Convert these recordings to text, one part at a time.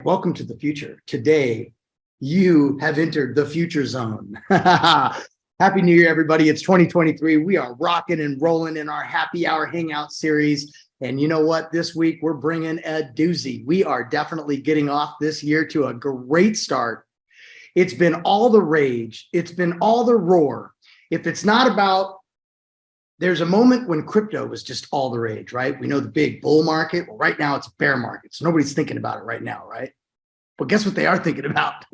welcome to the future. Today, you have entered the future zone. Happy New Year, everybody. It's 2023. We are rocking and rolling in our happy hour hangout series. And you know what? This week, we're bringing a doozy. We are definitely getting off this year to a great start. It's been all the rage. It's been all the roar. If it's not about, there's a moment when crypto was just all the rage, right? We know the big bull market. Well, right now it's a bear market. So nobody's thinking about it right now, right? But guess what they are thinking about?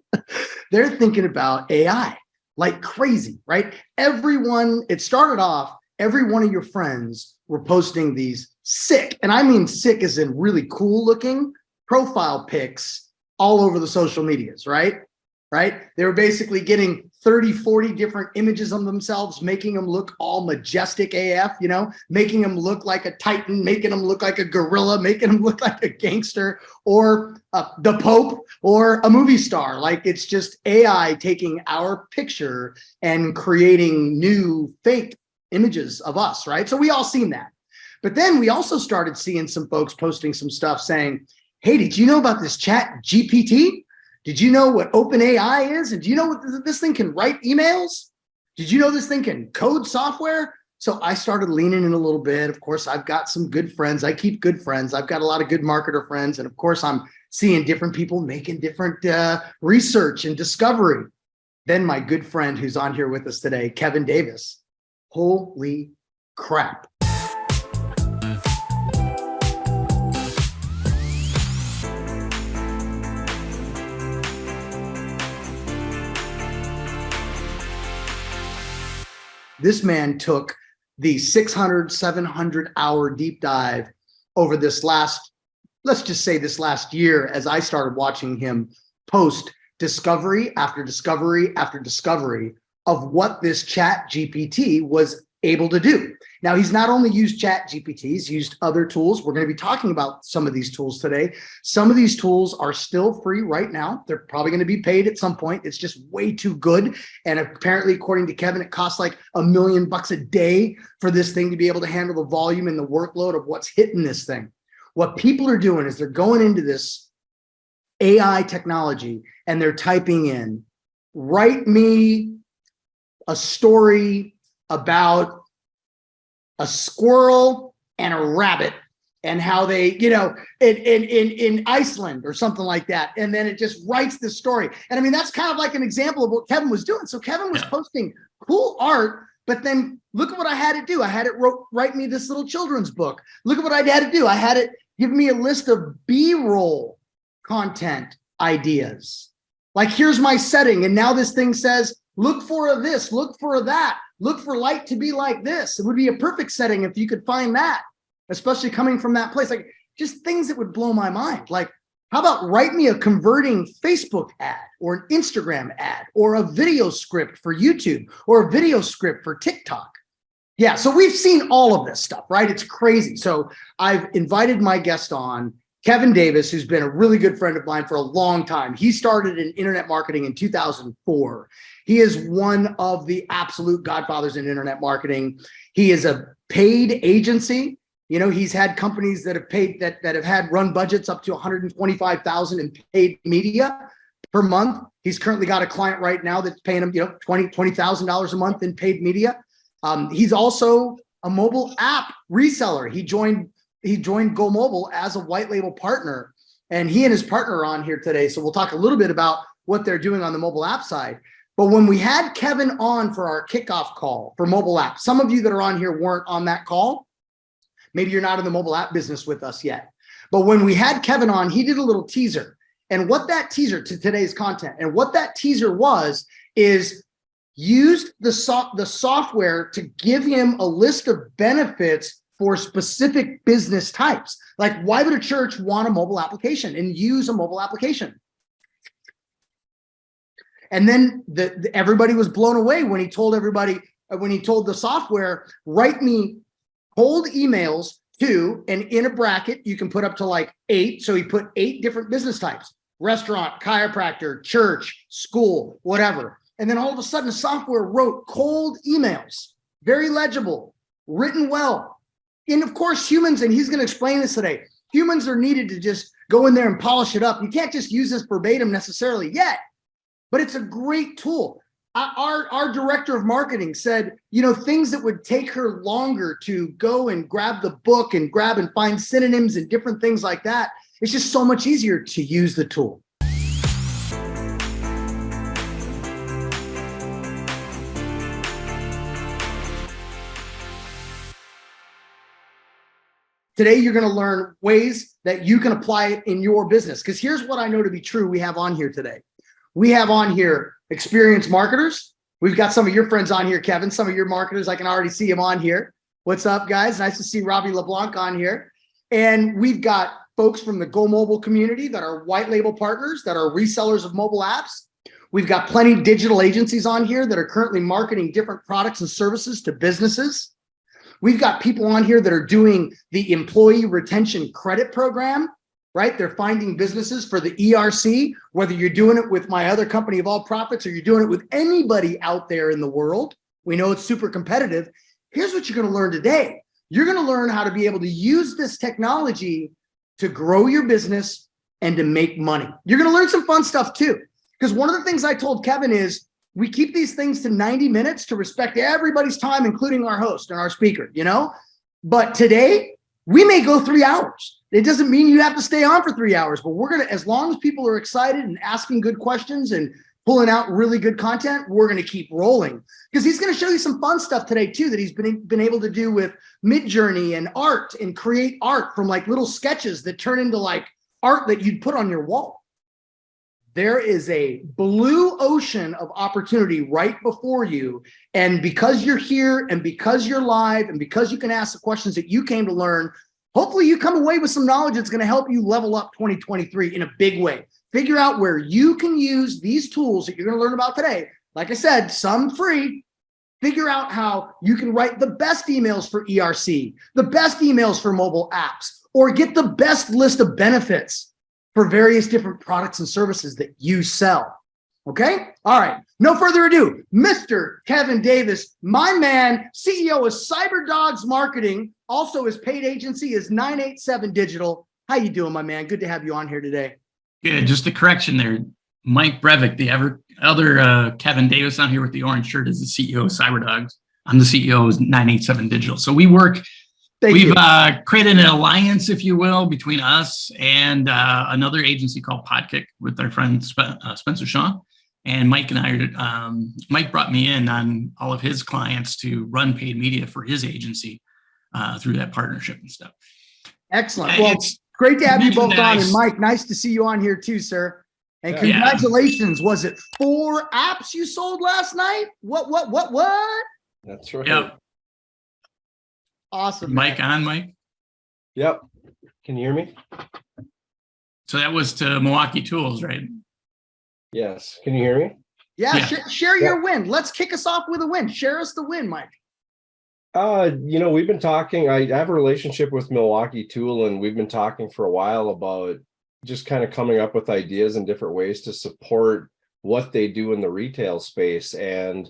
They're thinking about AI like crazy, right? Everyone, it started off, every one of your friends were posting these sick, and I mean sick as in really cool looking profile pics all over the social medias, right? They were basically getting 30, 40 different images of themselves, making them look all majestic AF, you know, making them look like a Titan, making them look like a gorilla, making them look like a gangster or the Pope or a movie star. Like, it's just AI taking our picture and creating new fake images of us, right? So we all seen that. But then we also started seeing some folks posting some stuff saying, hey, did you know about this ChatGPT? Did you know what OpenAI is? And do you know what this thing can write emails? Did you know this thing can code software? So I started leaning in a little bit. Of course, I've got some good friends. I keep good friends. I've got a lot of good marketer friends. And of course, I'm seeing different people making different research and discovery. Then my good friend who's on here with us today, Kevin Davis. Holy crap. This man took the 600, 700 hour deep dive over this last, let's just say this last year, as I started watching him post discovery after discovery after discovery of what this ChatGPT was able to do. Now, he's not only used ChatGPT, he's used other tools. We're going to be talking about some of these tools today. Some of these tools are still free right now. They're probably going to be paid at some point. It's just way too good. And apparently, according to Kevin, it costs like $1 million a day for this thing to be able to handle the volume and the workload of what's hitting this thing. What people are doing is they're going into this AI technology and they're typing in, write me a story about a squirrel and a rabbit and how they, you know, in Iceland or something like that. And then it just writes the story. And I mean, that's kind of like an example of what Kevin was doing. So Kevin was posting cool art, but then look at what I had it do. I had it write me this little children's book. Look at what I had it do. I had it give me a list of B-roll content ideas. Like, here's my setting. And now this thing says, look for a this, look for a that. Look for light to be like this. It would be a perfect setting if you could find that, especially coming from that place. Like, just things that would blow my mind. Like, how about write me a converting Facebook ad or an Instagram ad or a video script for YouTube or a video script for TikTok? Yeah, so we've seen all of this stuff, right? It's crazy. So I've invited my guest on, Kevin Davis, who's been a really good friend of mine for a long time. He started in internet marketing in 2004. He is one of the absolute godfathers in internet marketing. He is a paid agency. You know, he's had companies that have paid that have had run budgets up to $125,000 in paid media per month. He's currently got a client right now that's paying him, you know, $20,000 a month in paid media. He's also a mobile app reseller. He joined Go Mobile as a white label partner, and he and his partner are on here today. So we'll talk a little bit about what they're doing on the mobile app side. But when we had Kevin on for our kickoff call for mobile app, some of you that are on here weren't on that call. Maybe you're not in the mobile app business with us yet. But when we had Kevin on, he did a little teaser. And what that teaser to today's content, and what that teaser was, is used the software to give him a list of benefits for specific business types. Like, why would a church want a mobile application and use a mobile application? And then everybody was blown away when he told everybody, when he told the software, write me cold emails to, and in a bracket, you can put up to like 8. So he put 8 different business types: restaurant, chiropractor, church, school, whatever. And then all of a sudden, the software wrote cold emails, very legible, written well. And of course, humans, and he's going to explain this today, Humans are needed to just go in there and polish it up. You can't just use this verbatim necessarily yet, but it's a great tool. Our director of marketing said, things that would take her longer to go and grab the book and grab and find synonyms and different things like that. It's just so much easier to use the tool. Today, you're going to learn ways that you can apply it in your business. Because here's what I know to be true we have on here today. We have on here experienced marketers. We've got some of your friends on here, Kevin, some of your marketers. I can already see them on here. What's up, guys? Nice to see Robbie LeBlanc on here. And we've got folks from the Go Mobile community that are white label partners, that are resellers of mobile apps. We've got plenty of digital agencies on here that are currently marketing different products and services to businesses. We've got people on here that are doing the employee retention credit program, right? They're finding businesses for the ERC, whether you're doing it with my other company of all profits or you're doing it with anybody out there in the world. We know it's super competitive. Here's what you're going to learn today. You're going to learn how to be able to use this technology to grow your business and to make money. You're going to learn some fun stuff too. Because one of the things I told Kevin is, we keep these things to 90 minutes to respect everybody's time, including our host and our speaker, But today, we may go 3 hours. It doesn't mean you have to stay on for 3 hours, but we're going to, as long as people are excited and asking good questions and pulling out really good content, we're going to keep rolling. Because he's going to show you some fun stuff today, too, that he's been able to do with MidJourney and art and create art from like little sketches that turn into like art that you'd put on your wall. There is a blue ocean of opportunity right before you. And because you're here and because you're live and because you can ask the questions that you came to learn, hopefully you come away with some knowledge that's going to help you level up 2023 in a big way. Figure out where you can use these tools that you're going to learn about today. Like I said, some free. Figure out how you can write the best emails for ERC, the best emails for mobile apps, or get the best list of benefits for various different products and services that you sell. Okay? All right. No further ado, Mr. Kevin Davis, my man, CEO of CyberDogs Marketing. Also, his paid agency is 987 Digital. How you doing, my man? Good to have you on here today. Good. Just a correction there. Mike Breivik, the other Kevin Davis on here with the orange shirt, is the CEO of CyberDogs. I'm the CEO of 987 Digital. So we work. We've created an alliance, if you will, between us and another agency called Podkick with our friend Spencer Shaw. And Mike and I, Mike brought me in on all of his clients to run paid media for his agency through that partnership and stuff. Excellent. Well, it's great to have you both on. And Mike, nice to see you on here too, sir. And congratulations. Was it 4 apps you sold last night? What? That's right. Yep. Awesome. Mike on, Mike? Yep. Can you hear me? So that was to Milwaukee Tools, right? Yes. Can you hear me? Yeah. Share your win. Let's kick us off with a win. Share us the win, Mike. We've been talking. I have a relationship with Milwaukee Tool, and we've been talking for a while about just kind of coming up with ideas and different ways to support what they do in the retail space. And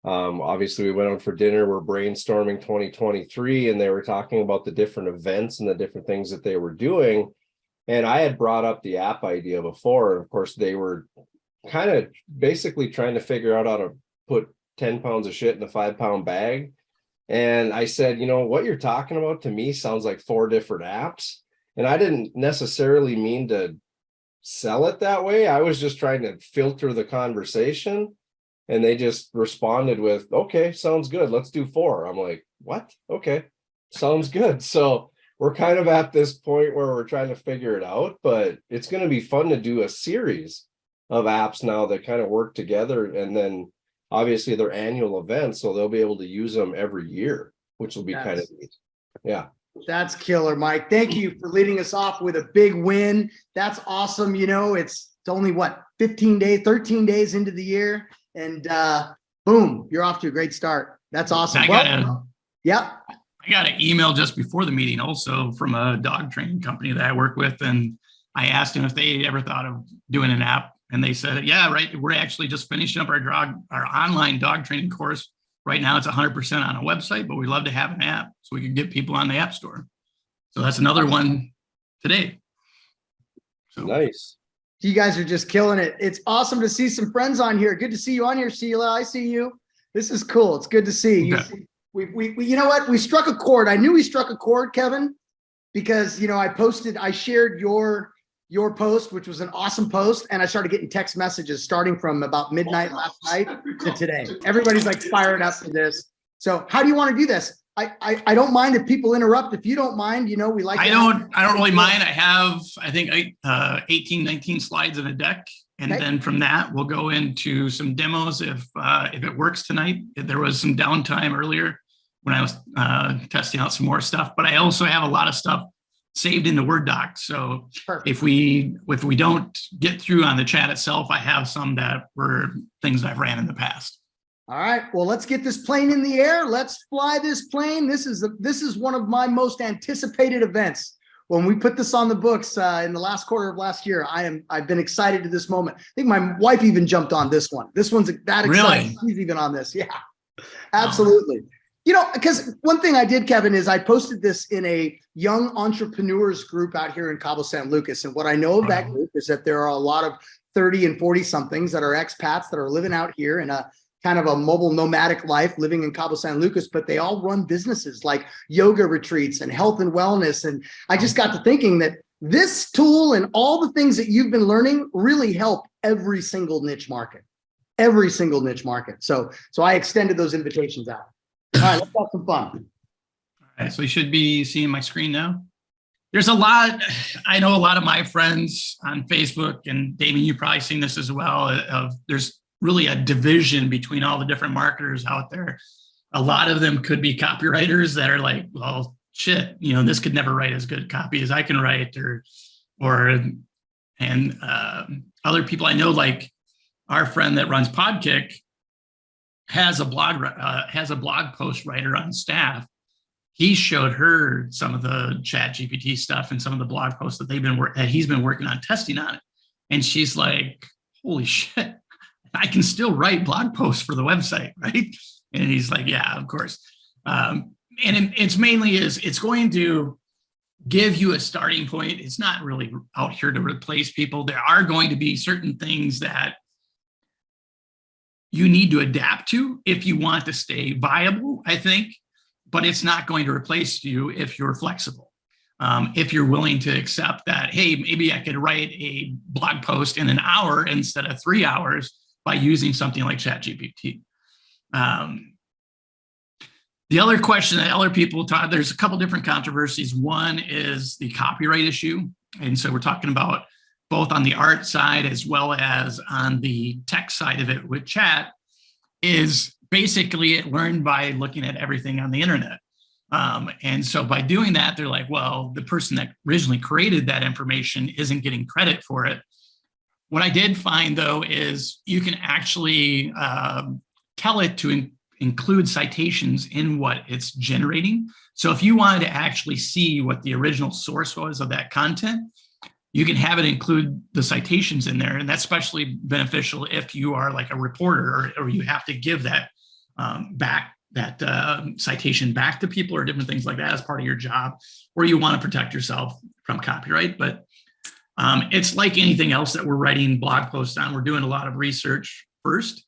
obviously we went out for dinner, we're brainstorming 2023, and they were talking about the different events and the different things that they were doing. And I had brought up the app idea before. And of course, they were kind of basically trying to figure out how to put 10 pounds of shit in a 5-pound bag. And I said, what you're talking about to me sounds like 4 different apps. And I didn't necessarily mean to sell it that way. I was just trying to filter the conversation. And they just responded with, okay, sounds good. Let's do 4. I'm like, what? Okay, sounds good. So we're kind of at this point where we're trying to figure it out, but it's going to be fun to do a series of apps now that kind of work together. And then obviously they're annual events, so they'll be able to use them every year, which will be kind of neat. Yeah. That's killer, Mike. Thank you for leading us off with a big win. That's awesome. It's only 13 days into the year. And boom, you're off to a great start. That's awesome. I got an email just before the meeting also from a dog training company that I work with. And I asked them if they ever thought of doing an app. And they said, yeah, right. We're actually just finishing up our online dog training course. Right now it's 100% on a website, but we'd love to have an app so we can get people on the app store. So that's another one today. So Nice. You guys are just killing it. It's awesome to see some friends on here. Good to see you on here, Sheila. I see you. This is cool. It's good to see you. Okay. We you know what? We struck a chord. I knew we struck a chord, Kevin, because I shared your post, which was an awesome post, and I started getting text messages starting from about midnight last night to today. Everybody's like fired up for this. So how do you want to do this? I don't mind if people interrupt. If you don't mind, we like. I don't really mind. I have, I think, 18, 19 slides in a deck. And then from that, we'll go into some demos if it works tonight. There was some downtime earlier when I was testing out some more stuff, but I also have a lot of stuff saved in the Word doc. So Perfect. if we don't get through on the chat itself, I have some that were things I've ran in the past. All right, well, let's get this plane in the air. Let's fly this plane. This is one of my most anticipated events. When we put this on the books in the last quarter of last year, I've been excited to this moment. I think my wife even jumped on this one. This one's that exciting. Really? She's even on this. Yeah, absolutely. Because one thing I did, Kevin, is I posted this in a young entrepreneurs group out here in Cabo San Lucas. And what I know of that group is that there are a lot of 30 and 40 somethings that are expats that are living out here in a kind of a mobile nomadic life living in Cabo San Lucas, but they all run businesses like yoga retreats and health and wellness. And I just got to thinking that this tool and all the things that you've been learning really help every single niche market. So I extended those invitations out. All right, let's have some fun. All right, so you should be seeing my screen now. There's a lot, I know a lot of my friends on Facebook, and Damien, you've probably seen this as well, there's really a division between all the different marketers out there. A lot of them could be copywriters that are like, well, shit, this could never write as good copy as I can write, and other people I know, like our friend that runs Podkick, has a blog post writer on staff. He showed her some of the ChatGPT stuff and some of the blog posts that he's been working on testing on it, and she's like, holy shit, I can still write blog posts for the website, right? And he's like, yeah, of course. And it's mainly it's going to give you a starting point. It's not really out here to replace people. There are going to be certain things that you need to adapt to if you want to stay viable, I think, but it's not going to replace you if you're flexible. If you're willing to accept that, hey, maybe I could write a blog post in an hour instead of 3 hours by using something like ChatGPT. The other question that other people talk, there's a couple different controversies. One is the copyright issue. And so we're talking about both on the art side as well as on the tech side of it with chat, is basically it learned by looking at everything on the internet. And so by doing that, they're like, well, the person that originally created that information isn't getting credit for it. What I did find, though, is you can actually tell it to include citations in what it's generating. So if you wanted to actually see what the original source was of that content, you can have it include the citations in there. And that's especially beneficial if you are like a reporter or you have to give that citation back to people or different things like that as part of your job, or you want to protect yourself from copyright. But it's like anything else that we're writing blog posts on. We're doing a lot of research first,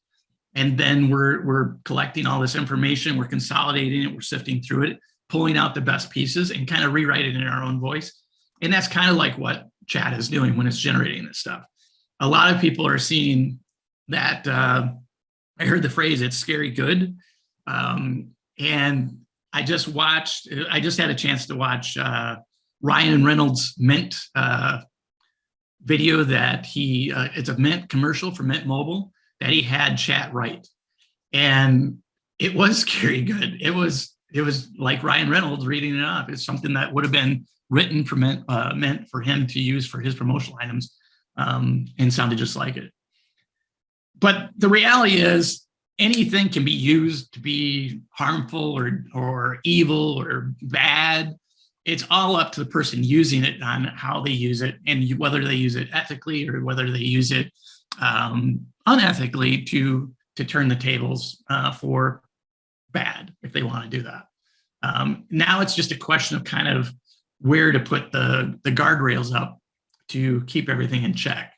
and then we're collecting all this information, we're consolidating it, we're sifting through it, pulling out the best pieces and kind of rewriting it in our own voice. And that's kind of like what chat is doing when it's generating this stuff. A lot of people are seeing that, I heard the phrase, it's scary good. And I just had a chance to watch Ryan Reynolds' Mint video that it's a Mint commercial for Mint Mobile that he had chat write. And it was scary good. It was like Ryan Reynolds reading it off. It's something that would have been written for meant for him to use for his promotional items, and sounded just like it. But the reality is anything can be used to be harmful or evil or bad. It's all up to the person using it on how they use it and whether they use it ethically or whether they use it unethically to turn the tables for bad, if they want to do that. Now it's just a question of kind of where to put the guardrails up to keep everything in check.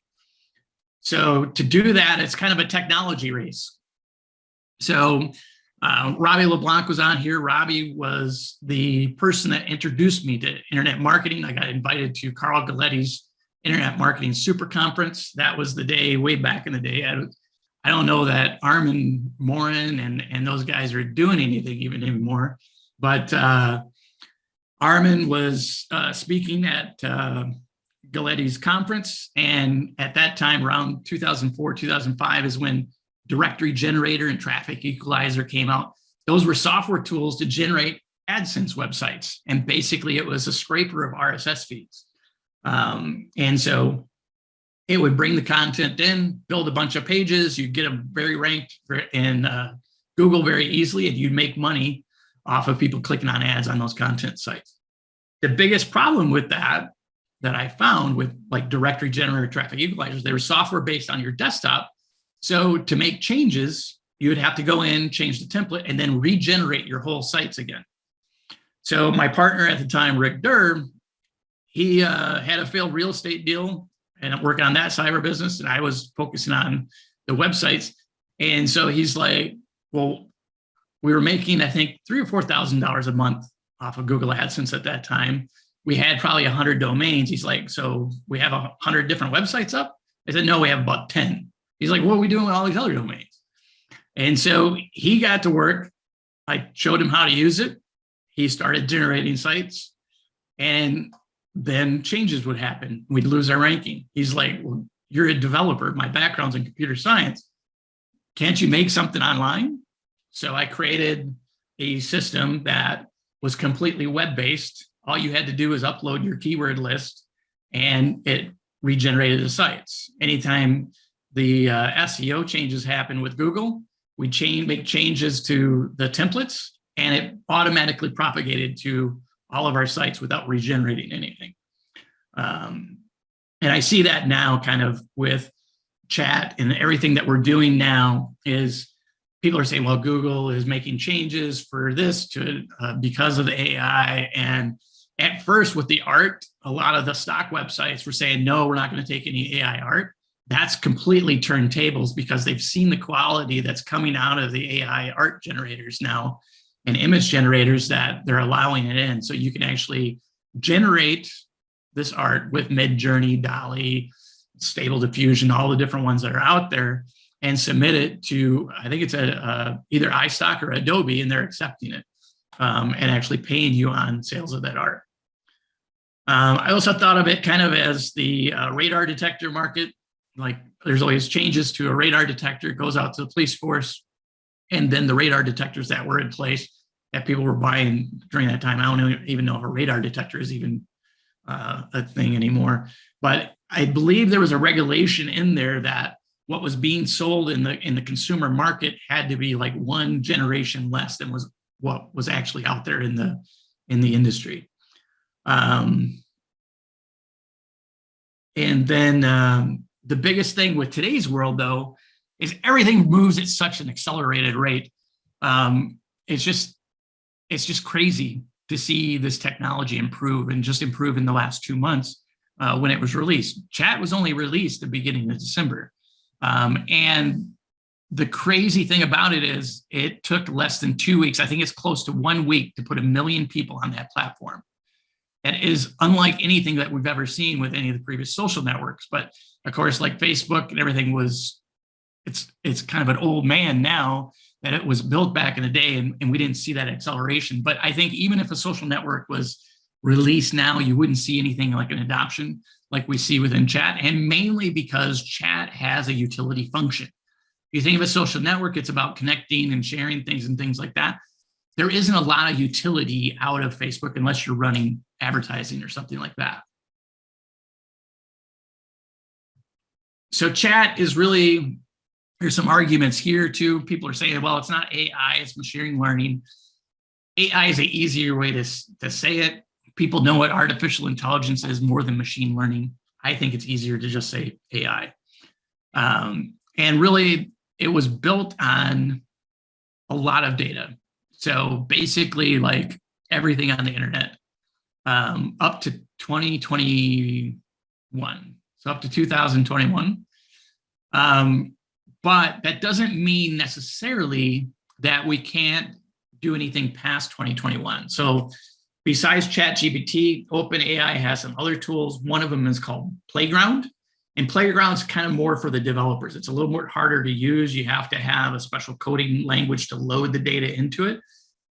So to do that, it's kind of a technology race. So Robbie LeBlanc was on here. Robbie was the person that introduced me to internet marketing. I got invited to Carl Galetti's Internet Marketing Super Conference. That was the day, way back in the day. I don't know that Armin Morin and those guys are doing anything even anymore, but Armin was speaking at Galetti's conference. And at that time, around 2004, 2005 is when Directory Generator and Traffic Equalizer came out. Those were software tools to generate AdSense websites. And basically it was a scraper of RSS feeds. And so it would bring the content in, build a bunch of pages, you'd get them very ranked in Google very easily, and you'd make money off of people clicking on ads on those content sites. The biggest problem with that I found with like Directory Generator Traffic Equalizers, they were software based on your desktop. So to make changes, you would have to go in, change the template, and then regenerate your whole sites again. So my partner at the time, Rick Durr, he had a failed real estate deal and I'm working on that cyber business. And I was focusing on the websites. And so he's like, well, we were making, I think, $3,000 or $4,000 a month off of Google AdSense at that time. We had probably 100 domains. He's like, so we have 100 different websites up? I said, no, we have about 10. He's like, what are we doing with all these other domains? And so he got to work. I showed him how to use it. He started generating sites, and then changes would happen. We'd lose our ranking. He's like, well, you're a developer. My background's in computer science. Can't you make something online? So I created a system that was completely web-based. All you had to do is upload your keyword list and it regenerated the sites. Anytime the SEO changes happen with Google, we make changes to the templates and it automatically propagated to all of our sites without regenerating anything. And I see that now kind of with chat and everything that we're doing now is people are saying, well, Google is making changes for this to because of the AI. And at first with the art, a lot of the stock websites were saying, no, we're not going to take any AI art. That's completely turned tables because they've seen the quality that's coming out of the AI art generators now and image generators that they're allowing it in. So you can actually generate this art with MidJourney, DALL-E, Stable Diffusion, all the different ones that are out there, and submit it to, I think it's either iStock or Adobe, and they're accepting it and actually paying you on sales of that art. I also thought of it kind of as the radar detector market. Like there's always changes to a radar detector, it goes out to the police force, and then the radar detectors that were in place that people were buying during that time. I don't even know if a radar detector is even a thing anymore. But I believe there was a regulation in there that what was being sold in the consumer market had to be like one generation less than was what was actually out there in the industry. And then the biggest thing with today's world, though, is everything moves at such an accelerated rate. It's just crazy to see this technology improve and just improve in the last 2 months when it was released. Chat was only released the beginning of December. And the crazy thing about it is it took less than 2 weeks. I think it's close to 1 week to put 1 million people on that platform. That is unlike anything that we've ever seen with any of the previous social networks. But of course, like Facebook and everything it's kind of an old man now that it was built back in the day, and we didn't see that acceleration. But I think even if a social network was released now, you wouldn't see anything like an adoption like we see within chat, and mainly because chat has a utility function. If you think of a social network, it's about connecting and sharing things and things like that. There isn't a lot of utility out of Facebook unless you're running advertising or something like that. So chat is really, there's some arguments here too. People are saying, well, it's not AI, it's machine learning. AI is an easier way to say it. People know what artificial intelligence is more than machine learning. I think it's easier to just say AI. And really, it was built on a lot of data. So basically, like everything on the internet up to 2021. So up to 2021. But that doesn't mean necessarily that we can't do anything past 2021. So besides ChatGPT, OpenAI has some other tools. One of them is called Playground. And Playground's kind of more for the developers. It's a little more harder to use. You have to have a special coding language to load the data into it.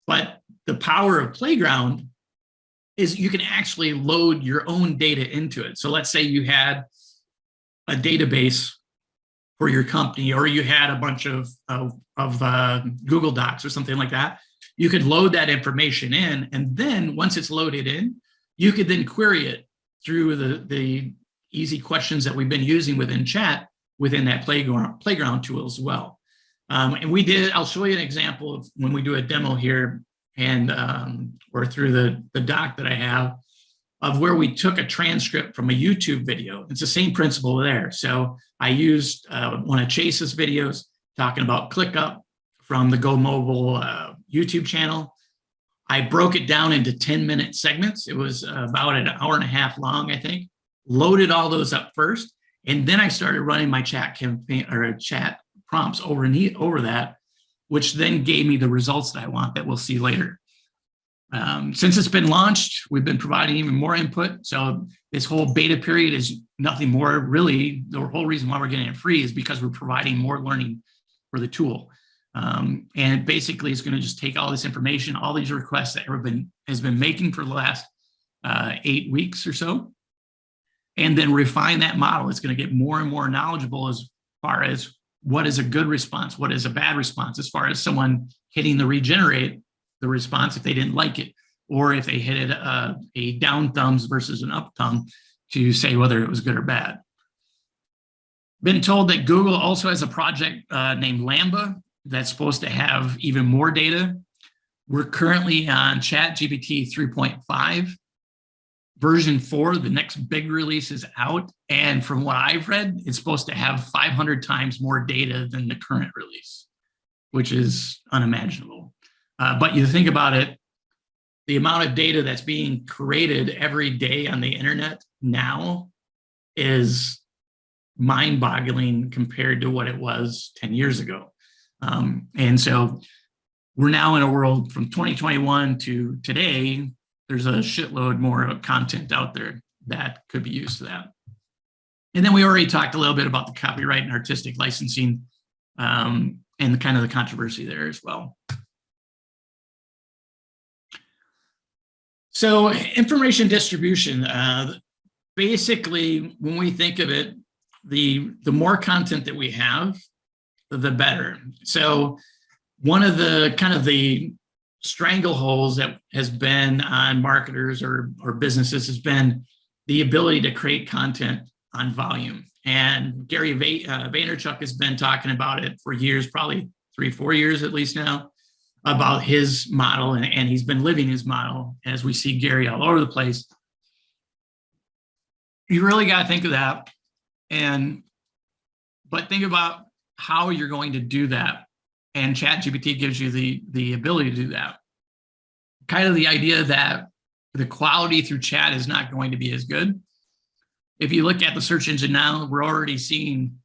But the power of Playground is you can actually load your own data into it. So let's say you had a database for your company, or you had a bunch of Google Docs or something like that. You could load that information in, and then once it's loaded in, you could then query it through the easy questions that we've been using within chat within that playground tool as well. And I'll show you an example of when we do a demo here, and or through the doc that I have, of where we took a transcript from a YouTube video. It's the same principle there. So I used one of Chase's videos talking about ClickUp from the Go Mobile YouTube channel. I broke it down into 10-minute segments. It was about an hour and a half long, I think. Loaded all those up first, and then I started running my chat campaign or chat prompts over that, which then gave me the results that I want that we'll see later. Since it's been launched, we've been providing even more input. So this whole beta period is nothing more, really. The whole reason why we're getting it free is because we're providing more learning for the tool. And basically, it's going to just take all this information, all these requests that everyone has been making for the last 8 weeks or so, and then refine that model. It's going to get more and more knowledgeable as far as what is a good response, what is a bad response, as far as someone hitting the regenerate the response if they didn't like it, or if they hit it a down thumbs versus an up thumb to say whether it was good or bad. Been told that Google also has a project named Lambda that's supposed to have even more data. We're currently on ChatGPT 3.5. Version 4, the next big release, is out. And from what I've read, it's supposed to have 500 times more data than the current release, which is unimaginable. But you think about it, the amount of data that's being created every day on the internet now is mind-boggling compared to what it was 10 years ago. And so we're now in a world from 2021 to today, there's a shitload more of content out there that could be used to that. And then we already talked a little bit about the copyright and artistic licensing and the kind of the controversy there as well. So information distribution, basically, when we think of it, the more content that we have, the better. So one of the kind of the strangleholds that has been on marketers or businesses has been the ability to create content on volume. And Gary Vaynerchuk has been talking about it for years, probably 3-4 years at least now, about his model, and he's been living his model as we see Gary all over the place. You really got to think of that, but think about how you're going to do that. And ChatGPT gives you the ability to do that. Kind of the idea that the quality through chat is not going to be as good. If you look at the search engine now, we're already seeing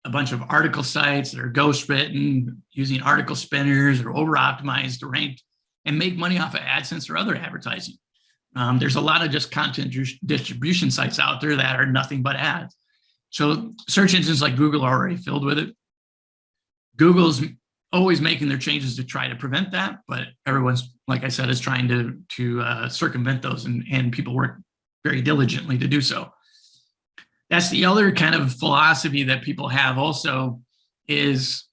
a bunch of article sites that are ghost written, using article spinners or over-optimized to rank and make money off of AdSense or other advertising. There's a lot of just content distribution sites out there that are nothing but ads. So search engines like Google are already filled with it. Google's always making their changes to try to prevent that, but everyone's, like I said, is trying to circumvent those, and people work very diligently to do so. That's the other kind of philosophy that people have also, is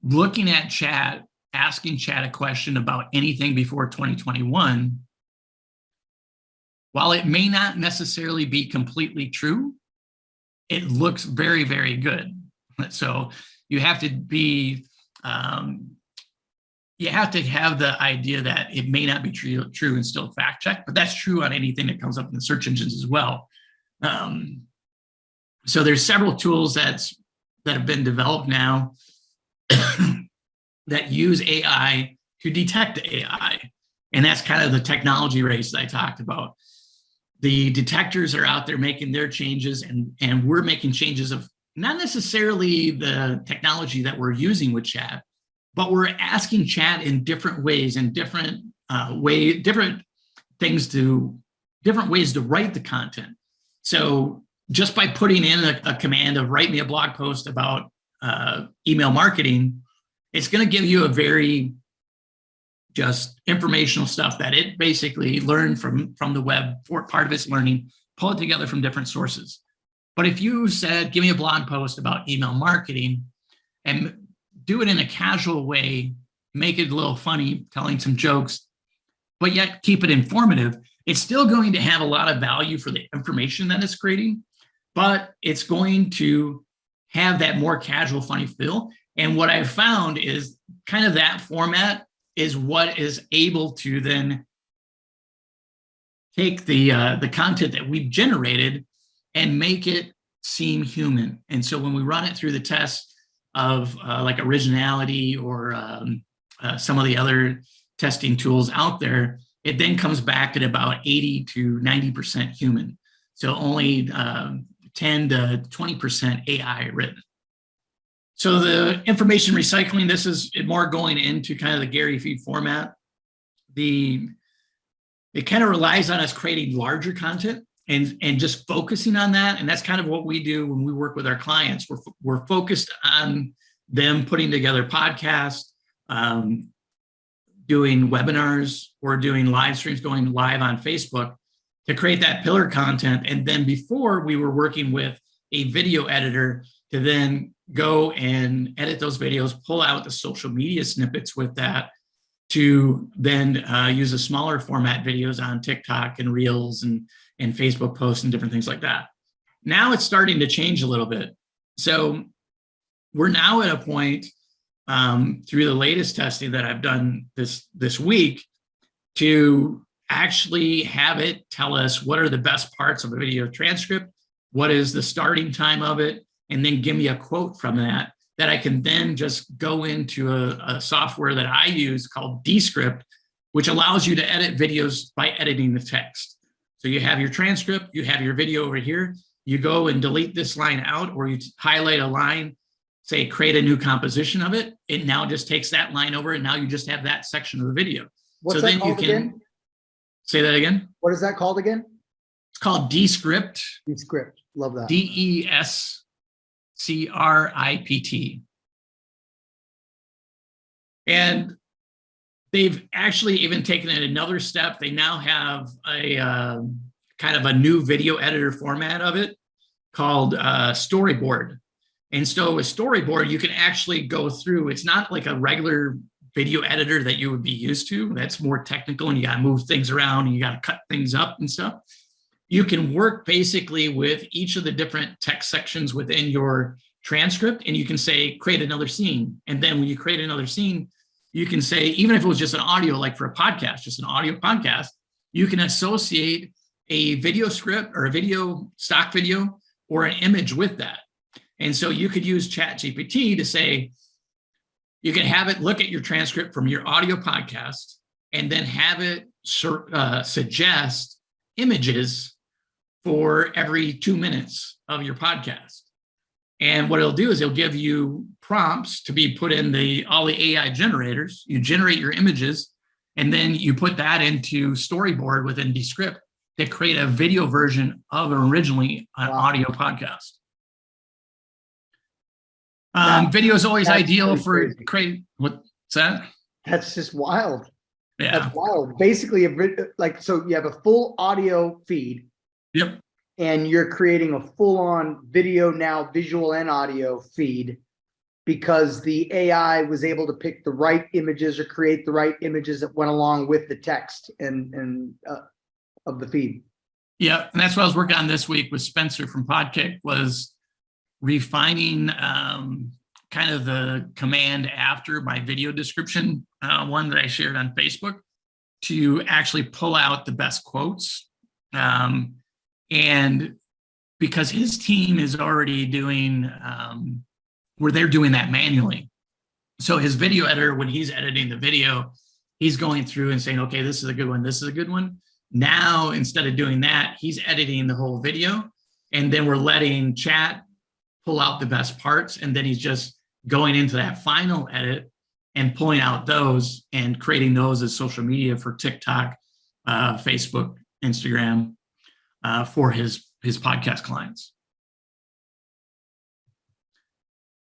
looking at chat, asking chat a question about anything before 2021. While it may not necessarily be completely true, it looks very, very good. So you have to be, you have to have the idea that it may not be true and still fact check, but that's true on anything that comes up in the search engines as well. So there's several tools that have been developed now that use AI to detect AI. And that's kind of the technology race that I talked about. The detectors are out there making their changes, and we're making changes of not necessarily the technology that we're using with chat, but we're asking chat in different ways and different ways to write the content. So just by putting in a command of write me a blog post about email marketing, it's going to give you a very just informational stuff that it basically learned from the web for part of its learning, pull it together from different sources. But if you said, give me a blog post about email marketing and do it in a casual way, make it a little funny, telling some jokes, but yet keep it informative, it's still going to have a lot of value for the information that it's creating, but it's going to have that more casual, funny feel. And what I've found is kind of that format is what is able to then take the content that we've generated and make it seem human. And so when we run it through the test of like originality or some of the other testing tools out there, it then comes back at about 80 to 90% human. So only 10 to 20% AI written. So the information recycling, this is more going into kind of the GaryVee format. It kind of relies on us creating larger content and just focusing on that. And that's kind of what we do when we work with our clients. We're focused on them putting together podcasts, doing webinars, or doing live streams, going live on Facebook to create that pillar content. And then before, we were working with a video editor to then go and edit those videos, pull out the social media snippets with that to then use the smaller format videos on TikTok and Reels and Facebook posts and different things like that. Now it's starting to change a little bit. So we're now at a point through the latest testing that I've done this week to actually have it tell us what are the best parts of a video transcript, what is the starting time of it, and then give me a quote from that I can then just go into a software that I use called Descript, which allows you to edit videos by editing the text. So you have your transcript, you have your video over here, you go and delete this line out, or you highlight a line, say create a new composition of it. It now just takes that line over, and now you just have that section of the video. What's so that then called you can again? Say that again. What is that called again? It's called Descript. Descript. Love that. DESCRIPT. And they've actually even taken it another step. They now have a kind of a new video editor format of it called Storyboard. And so with Storyboard, you can actually go through, it's not like a regular video editor that you would be used to. That's more technical, and you got to move things around and you got to cut things up and stuff. You can work basically with each of the different text sections within your transcript, and you can say, create another scene. And then when you create another scene, you can say, even if it was just an audio, like for a podcast, just an audio podcast, you can associate a video script or a video, stock video, or an image with that. And so you could use ChatGPT to say, you can have it look at your transcript from your audio podcast and then have it suggest images for every 2 minutes of your podcast. And what it'll do is it'll give you prompts to be put in all the AI generators. You generate your images, and then you put that into Storyboard within Descript to create a video version of originally an audio podcast. Video is always ideal for creating. What's that? That's just wild. Yeah. That's wild. Basically, so you have a full audio feed. Yep. And you're creating a full-on video now, visual and audio feed, because the AI was able to pick the right images or create the right images that went along with the text and of the feed. Yeah, and that's what I was working on this week with Spencer from Podkick, was refining kind of the command after my video description, one that I shared on Facebook, to actually pull out the best quotes. And because his team is already doing where they're doing that manually. So his video editor, when he's editing the video, he's going through and saying, okay, this is a good one. This is a good one. Now, instead of doing that, he's editing the whole video. And then we're letting chat pull out the best parts. And then he's just going into that final edit and pulling out those and creating those as social media for TikTok, Facebook, Instagram, for his podcast clients.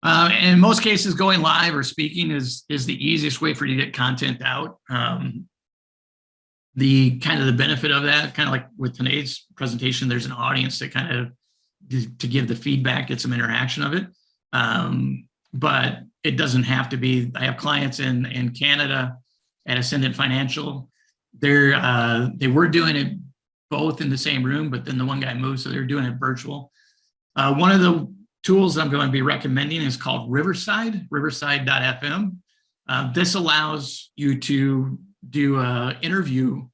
In most cases, going live or speaking is the easiest way for you to get content out. The kind of the benefit of that, kind of like with today's presentation, there's an audience that kind of to give the feedback, get some interaction of it. But it doesn't have to be. I have clients in Canada at Ascendant Financial. They were doing it both in the same room, but then the one guy moved, so they're doing it virtual. One of the tools I'm going to be recommending is called riverside.fm. This allows you to do an interview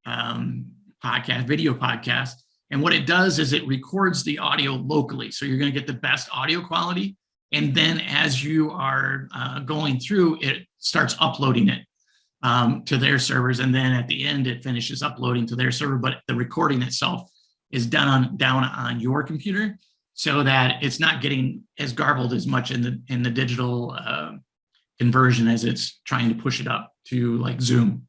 podcast, video podcast. And what it does is it records the audio locally. So you're going to get the best audio quality. And then as you are going through, it starts uploading it to their servers. And then at the end, it finishes uploading to their server. But the recording itself is down on your computer, so that it's not getting as garbled as much in the digital conversion as it's trying to push it up to like Zoom.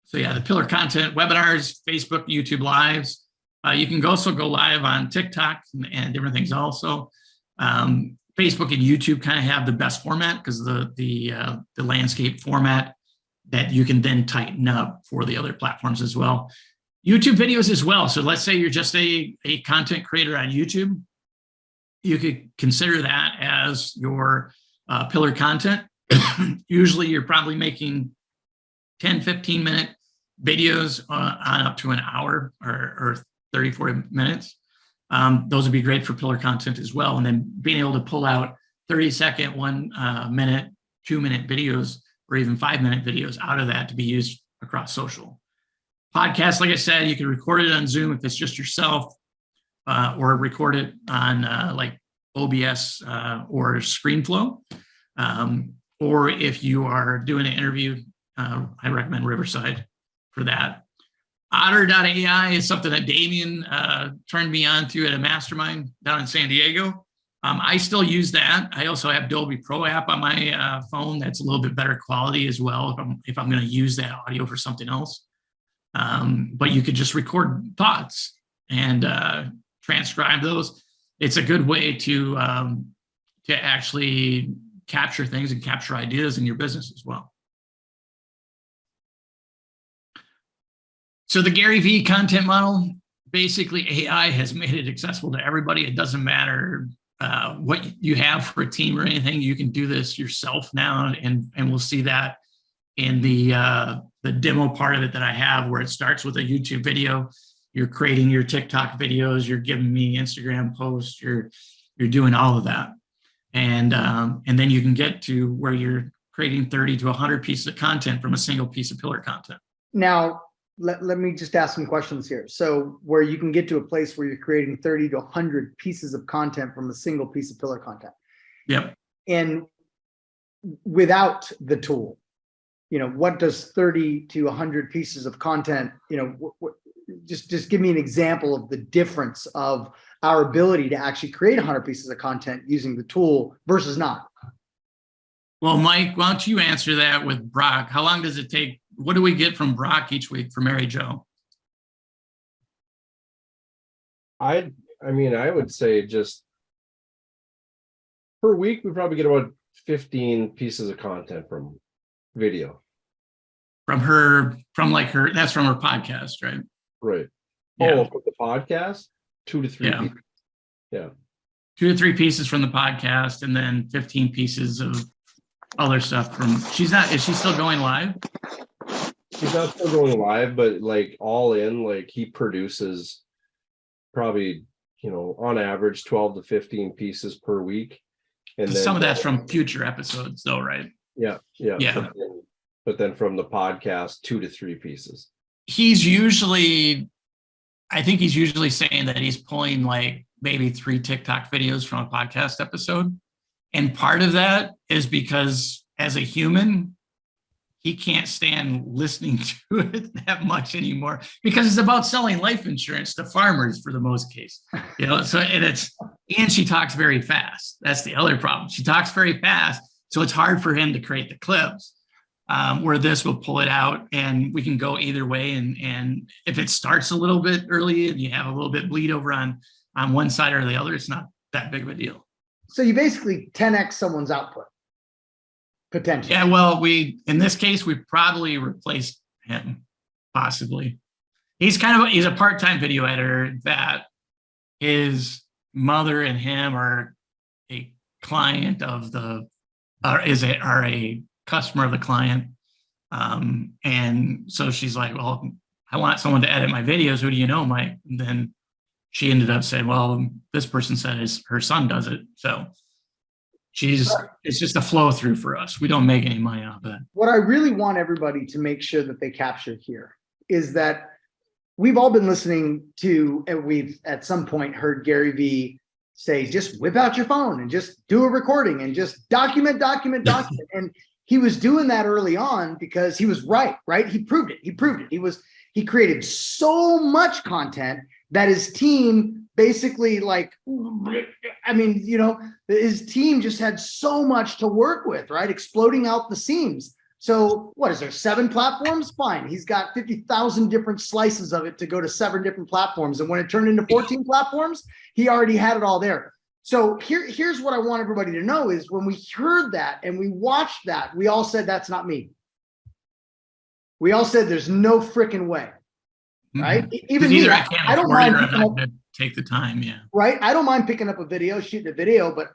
So yeah, the pillar content, webinars, Facebook, YouTube Lives. You can also go live on TikTok and different things also. Facebook and YouTube kind of have the best format because the landscape format that you can then tighten up for the other platforms as well. YouTube videos as well. So let's say you're just a content creator on YouTube. You could consider that as your pillar content. Usually you're probably making 10, 15 minute videos on up to an hour or 30, 40 minutes. Those would be great for pillar content as well. And then being able to pull out 30-second, 1 minute, 2 minute videos, or even 5 minute videos out of that to be used across social. Podcast, like I said, you can record it on Zoom if it's just yourself, or record it on like OBS or ScreenFlow. Or if you are doing an interview, I recommend Riverside for that. Otter.ai is something that Damien turned me on to at a mastermind down in San Diego. I still use that. I also have Dolby Pro app on my phone. That's a little bit better quality as well if I'm going to use that audio for something else. But you could just record thoughts and transcribe those. It's a good way to actually capture things and capture ideas in your business as well. So the GaryVee content model, basically AI has made it accessible to everybody. It doesn't matter what you have for a team or anything. You can do this yourself now, and we'll see that in the demo part of it that I have, where it starts with a YouTube video. You're creating your TikTok videos. You're giving me Instagram posts. You're doing all of that, and then you can get to where you're creating 30 to 100 pieces of content from a single piece of pillar content. Now, let me just ask some questions here. So where you can get to a place where you're creating 30 to 100 pieces of content from a single piece of pillar content. Yep. And without the tool, what does 30 to 100 pieces of content, just give me an example of the difference of our ability to actually create 100 pieces of content using the tool versus not. Well, Mike, why don't you answer that with Brock? How long does it take? What do we get from Brock each week for Mary Jo? I would say just per week, we probably get about 15 pieces of content from video. That's from her podcast, right? Right. Yeah. Oh, from the podcast, 2 to 3 pieces. Yeah. 2 to 3 pieces from the podcast, and then 15 pieces of other stuff from, is she still going live? He's not still going live, but like all in, like he produces probably, on average 12 to 15 pieces per week. And then some of that's from future episodes though, right? Yeah. But then from the podcast, 2 to 3 pieces. I think he's usually saying that he's pulling like maybe 3 TikTok videos from a podcast episode And part of that is because as a human, he can't stand listening to it that much anymore because it's about selling life insurance to farmers for the most case. So and she talks very fast. That's the other problem. She talks very fast. So it's hard for him to create the clips. Where this will pull it out and we can go either way. And if it starts a little bit early and you have a little bit bleed over on one side or the other, it's not that big of a deal. So you basically 10x someone's output, potentially. Yeah, well, in this case, we probably replaced him, possibly. He's a part-time video editor that his mother and him are a client of are a customer of the client. And so she's like, well, I want someone to edit my videos. Who do you know, Mike? And then she ended up saying, well, this person said her son does it. So it's just a flow through for us. We don't make any money off that. What I really want everybody to make sure that they capture here is that we've all been listening to, and we've at some point heard GaryVee say, just whip out your phone and just do a recording and just document. And he was doing that early on because he was right? He proved it. He created so much content that his team basically his team just had so much to work with, right? Exploding out the seams. So what is there, 7 platforms? Fine. He's got 50,000 different slices of it to go to 7 different platforms. And when it turned into 14 platforms, he already had it all there. So here's what I want everybody to know is when we heard that and we watched that, we all said, that's not me. We all said, there's no freaking way. Right? Even me, I don't mind take the time. Yeah. Right. I don't mind picking up a video, shooting a video, but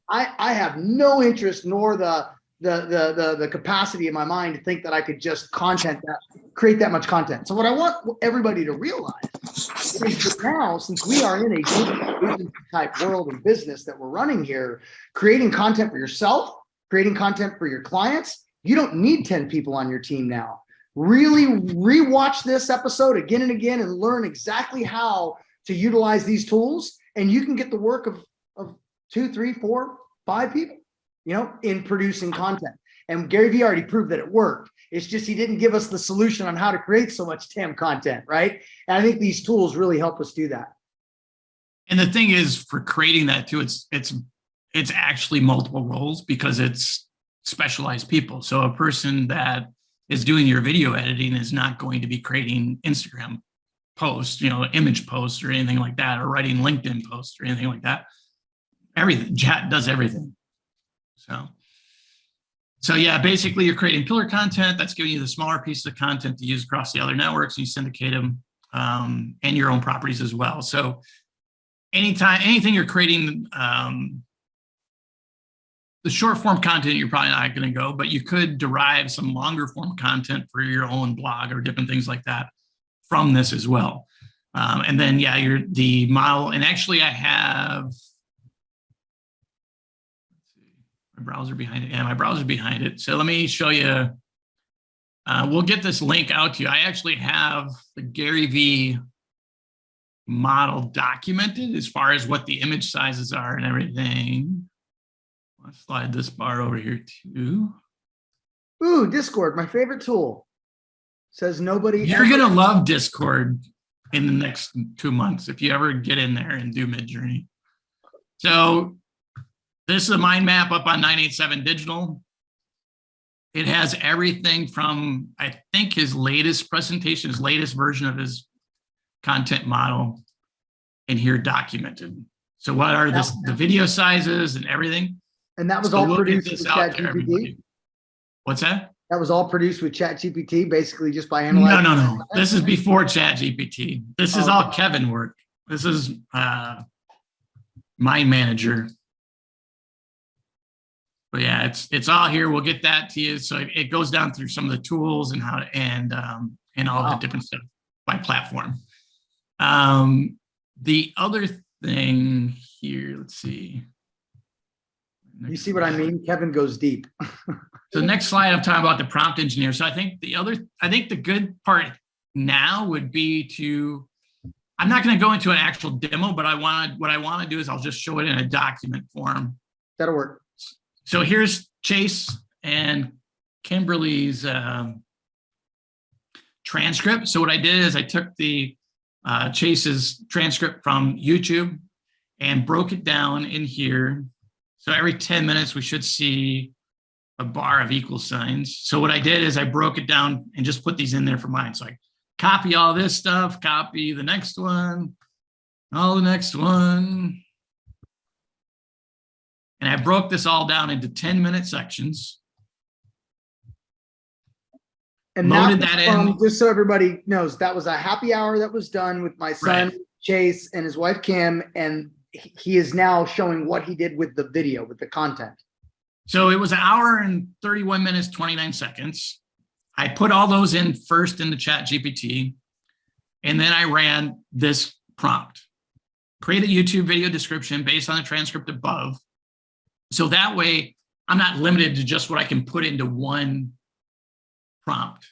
I have no interest nor the capacity in my mind to think that I could just create that much content. So what I want everybody to realize is that now, since we are in a business type world and business that we're running here, creating content for yourself, creating content for your clients, you don't need 10 people on your team now. Really rewatch this episode again and again and learn exactly how to utilize these tools. And you can get the work of 2, 3, 4, 5 people, in producing content. And GaryVee already proved that it worked. It's just he didn't give us the solution on how to create so much damn content, right? And I think these tools really help us do that. And the thing is, for creating that too, it's actually multiple roles because it's specialized people. So a person that is doing your video editing is not going to be creating Instagram posts, image posts or anything like that, or writing LinkedIn posts or anything like that. Everything, chat does everything. So yeah, basically you're creating pillar content that's giving you the smaller pieces of content to use across the other networks, and you syndicate them, and your own properties as well. So anything you're creating, the short form content, you're probably not going to go, but you could derive some longer form content for your own blog or different things like that from this as well. And then, yeah, the model, and actually I have, my browser behind it. Yeah, my browser behind it. So let me show you, we'll get this link out to you. I actually have the GaryVee model documented as far as what the image sizes are and everything. Let's slide this bar over here too. Ooh, Discord, my favorite tool. Says nobody. You're going to love Discord in the next 2 months if you ever get in there and do MidJourney. So this is a mind map up on 987 Digital. It has everything from, I think, his latest presentation, his latest version of his content model in here documented. So what are the video sizes and everything? And that was all produced with ChatGPT? What's that? That was all produced with ChatGPT, basically just by analyzing. No. This is before ChatGPT. This is all Kevin work. This is Mind Manager. But yeah, it's all here. We'll get that to you. So it goes down through some of the tools and how and all the different stuff by platform. The other thing here, let's see. You see what I mean? Kevin goes deep. So the next slide, I'm talking about the prompt engineer. So I think the good part now would be I'm not going to go into an actual demo, but what I want to do is I'll just show it in a document form. That'll work. So here's Chase and Kimberly's transcript. So what I did is I took the Chase's transcript from YouTube and broke it down in here. So every 10 minutes, we should see a bar of equal signs. So what I did is I broke it down and just put these in there for mine. So I copy all this stuff, copy the next one, all the next one. And I broke this all down into 10-minute sections. And loaded that in. Just so everybody knows, that was a happy hour that was done with my son, right, Chase, and his wife, Kim. And he is now showing what he did with the video, with the content. So it was an hour and 31 minutes, 29 seconds. I put all those in first in the ChatGPT, and then I ran this prompt. Create a YouTube video description based on the transcript above. So that way, I'm not limited to just what I can put into one prompt,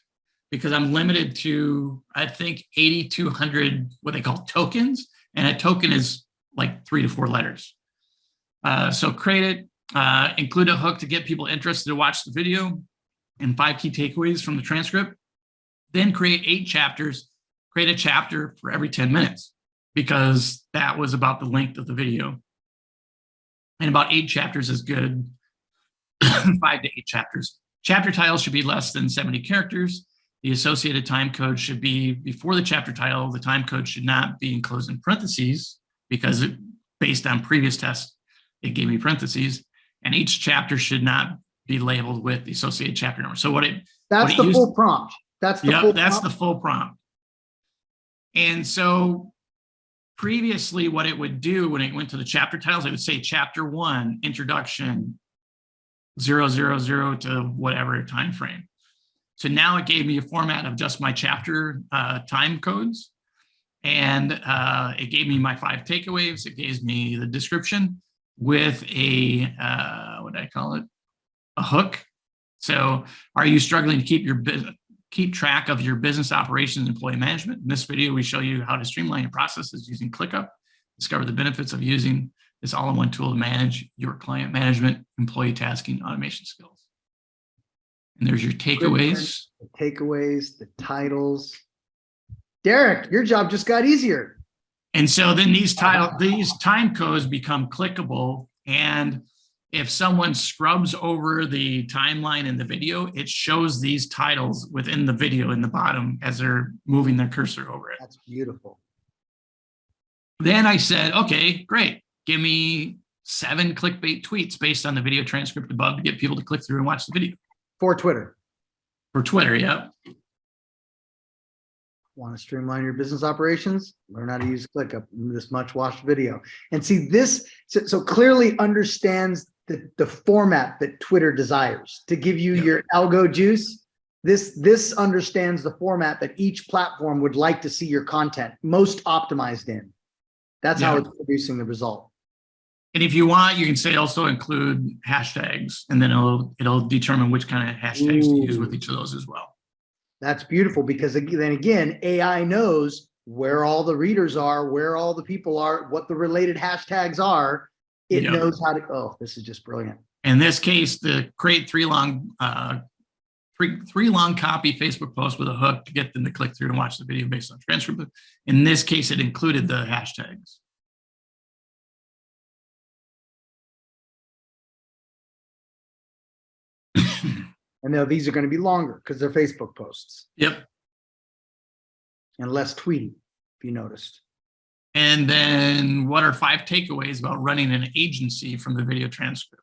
because I'm limited to, I think, 8,200 what they call tokens, and a token is like 3 to 4 letters. So create it. Include a hook to get people interested to watch the video, and 5 key takeaways from the transcript. Then create 8 chapters. Create a chapter for every 10 minutes, because that was about the length of the video. And about 8 chapters is good. 5 to 8 chapters. Chapter titles should be less than 70 characters. The associated time code should be before the chapter title. The time code should not be enclosed in parentheses, because based on previous tests, it gave me parentheses. And each chapter should not be labeled with the associated chapter number. So that's the full prompt. That's the full prompt. And so previously, what it would do when it went to the chapter titles, it would say chapter 1, introduction, 000 to whatever time frame. So now it gave me a format of just my chapter time codes. And it gave me my 5 takeaways. It gave me the description with a, what do I call it? A hook. So are you struggling to keep track of your business operations and employee management? In this video, we show you how to streamline your processes using ClickUp. Discover the benefits of using this all-in-one tool to manage your client management, employee tasking, automation skills. And there's your takeaways. The takeaways, the titles. Derek, your job just got easier. And so then these time codes become clickable. And if someone scrubs over the timeline in the video, it shows these titles within the video in the bottom as they're moving their cursor over it. That's beautiful. Then I said, okay, great. Give me 7 clickbait tweets based on the video transcript above to get people to click through and watch the video. For Twitter. For Twitter, yeah. Want to streamline your business operations? Learn how to use ClickUp in this much watched video. And see this, so clearly understands the format that Twitter desires to give you your algo juice. This understands the format that each platform would like to see your content most optimized in. That's how it's producing the result. And if you want, you can say also include hashtags, and then it'll determine which kind of hashtags to use with each of those as well. That's beautiful, because then again, AI knows where all the readers are, where all the people are, what the related hashtags are. It knows how to, oh, this is just brilliant. In this case, the create 3 long copy Facebook post with a hook to get them to click through and watch the video based on transcript. In this case, it included the hashtags. And now these are going to be longer because they're Facebook posts. Yep. And less tweeting, if you noticed. And then what are 5 takeaways about running an agency from the video transcript?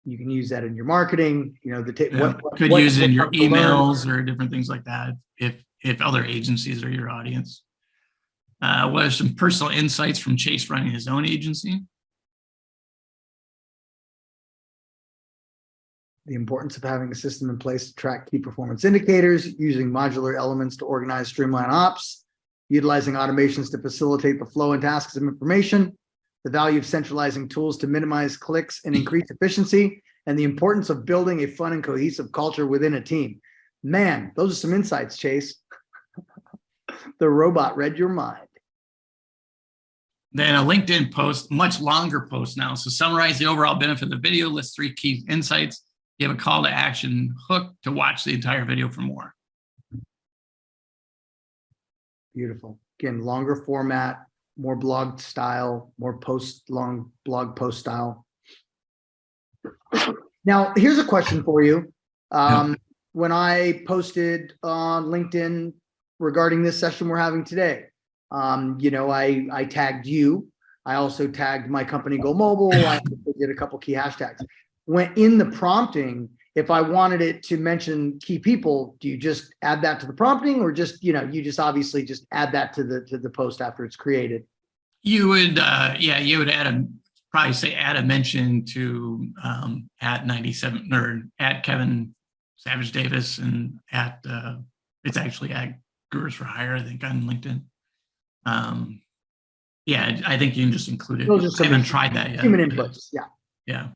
You can use that in your marketing, you know, could use it in your emails or different things like that if other agencies are your audience. What are some personal insights from Chase running his own agency? The importance of having a system in place to track key performance indicators, using modular elements to organize, streamline ops, utilizing automations to facilitate the flow and tasks of information, the value of centralizing tools to minimize clicks and increase efficiency, and the importance of building a fun and cohesive culture within a team. Man, those are some insights, Chase. The robot read your mind. Then a LinkedIn post, much longer post now. So summarize the overall benefit of the video, list 3 key insights. You have a call to action hook to watch the entire video for more. Beautiful. Again, longer format, more blog style, more long blog post style. Now, here's a question for you. When I posted on LinkedIn regarding this session we're having today, I tagged you. I also tagged my company Go Mobile. I did a couple key hashtags. When in the prompting, if I wanted it to mention key people, do you just add that to the prompting, or just, you just obviously just add that to the post after it's created? You would, you would probably say add a mention to at 97 or at Kevin Savage Davis and at it's actually at Gurus for Hire, I think, on LinkedIn. I think you can just include it. I haven't tried that yet. Human inputs, yeah.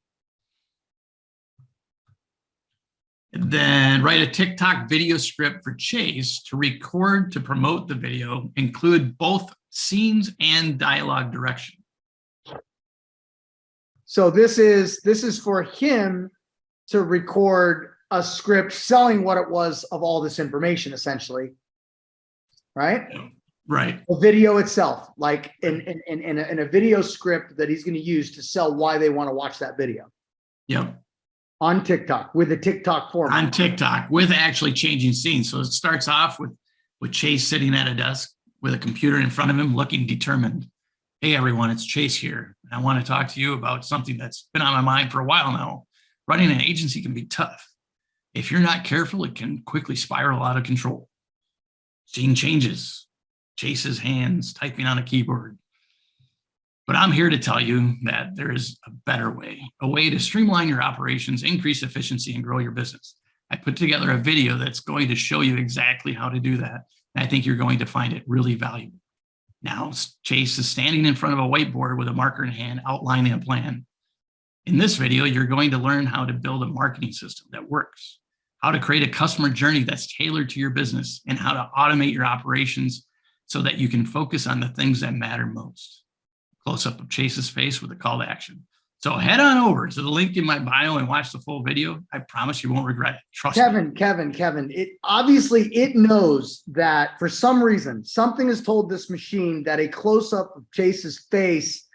And then write a TikTok video script for Chase to record to promote the video, include both scenes and dialogue direction. So this is for him to record a script selling what it was of all this information, essentially, right? Right. The video itself, like in a video script that he's going to use to sell why they want to watch that video. Yep. On TikTok, with the TikTok format. On TikTok, with actually changing scenes. So it starts off with Chase sitting at a desk with a computer in front of him, looking determined. Hey, everyone, it's Chase here. I want to talk to you about something that's been on my mind for a while now. Running an agency can be tough. If you're not careful, it can quickly spiral out of control. Scene changes. Chase's hands typing on a keyboard. But I'm here to tell you that there is a better way, a way to streamline your operations, increase efficiency, and grow your business. I put together a video that's going to show you exactly how to do that. And I think you're going to find it really valuable. Now, Chase is standing in front of a whiteboard with a marker in hand, outlining a plan. In this video, you're going to learn how to build a marketing system that works, how to create a customer journey that's tailored to your business, and how to automate your operations so that you can focus on the things that matter most. Close up of Chase's face with a call to action. So head on over to the link in my bio and watch the full video. I promise you won't regret it. Trust me. Kevin, it obviously it knows that for some reason, something has told this machine that a close-up of Chase's face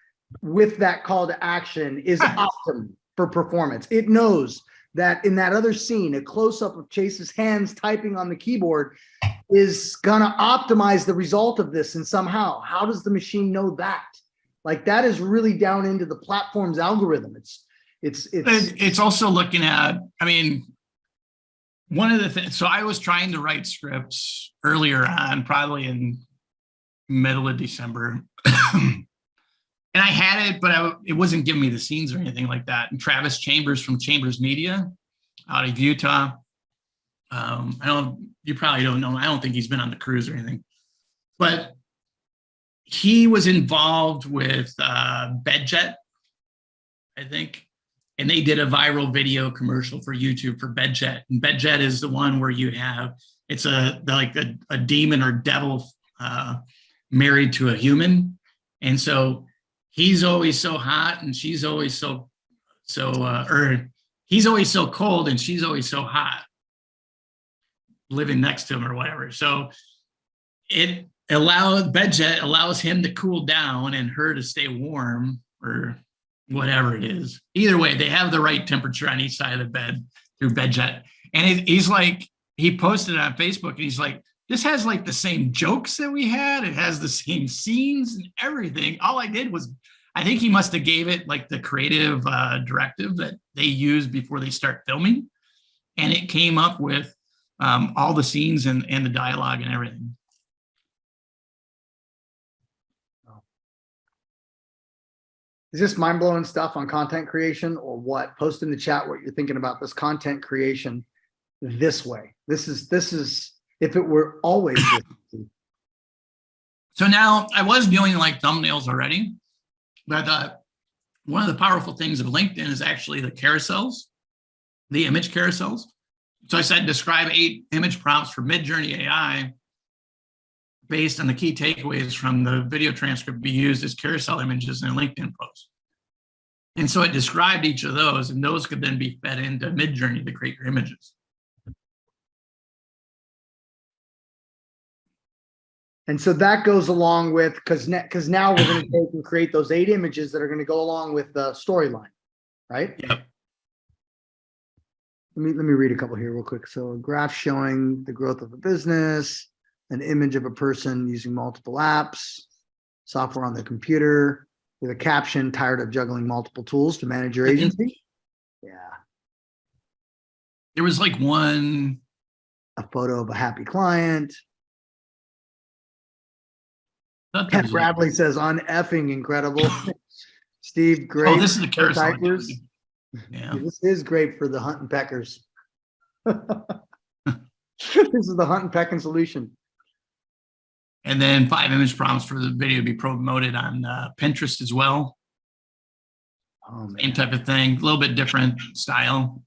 with that call to action is optimum for performance. It knows that in that other scene, a close-up of Chase's hands typing on the keyboard is gonna optimize the result of this. And somehow, how does the machine know that? Like, that is really down into the platform's algorithm. It's also looking at, one of the things, so I was trying to write scripts earlier on, probably in middle of December. And I had it, but it wasn't giving me the scenes or anything like that. And Travis Chambers from Chambers Media out of Utah. You probably don't know. I don't think he's been on the cruise or anything, but he was involved with BedJet, I think, and they did a viral video commercial for YouTube for BedJet. And BedJet is the one where you have, it's a demon or devil married to a human. And so he's always so hot and she's always or he's always so cold and she's always so hot, living next to him or whatever. So BedJet allows him to cool down and her to stay warm, or whatever it is. Either way, they have the right temperature on each side of the bed through BedJet. And he's like, he posted it on Facebook and he's like, this has like the same jokes that we had. It has the same scenes and everything. All I did was, I think he must have gave it like the creative directive that they use before they start filming. And it came up with all the scenes and the dialogue and everything. Is this mind-blowing stuff on content creation, or what? Post in the chat what you're thinking about this content creation this way. This is if it were always this. So now I was doing like thumbnails already, but I thought one of the powerful things of LinkedIn is actually the carousels, the image carousels. So I said, describe 8 image prompts for MidJourney AI based on the key takeaways from the video transcript be used as carousel images in a LinkedIn post. And so it described each of those, and those could then be fed into MidJourney to create your images. And so that goes along with, because now we're going to take and create those 8 images that are going to go along with the storyline, right? Yep. Let me read a couple here real quick. So a graph showing the growth of a business, an image of a person using multiple apps, software on the computer, with a caption, tired of juggling multiple tools to manage your agency. Yeah. There was like one. A photo of a happy client. Ken Bradley says, "Uneffing incredible." Steve, great. Oh, this is the carousel. Yeah, this is great for the hunt and peckers. This is the hunt and pecking solution. And then 5 image prompts for the video to be promoted on Pinterest as well. Oh, man. Same type of thing, a little bit different style.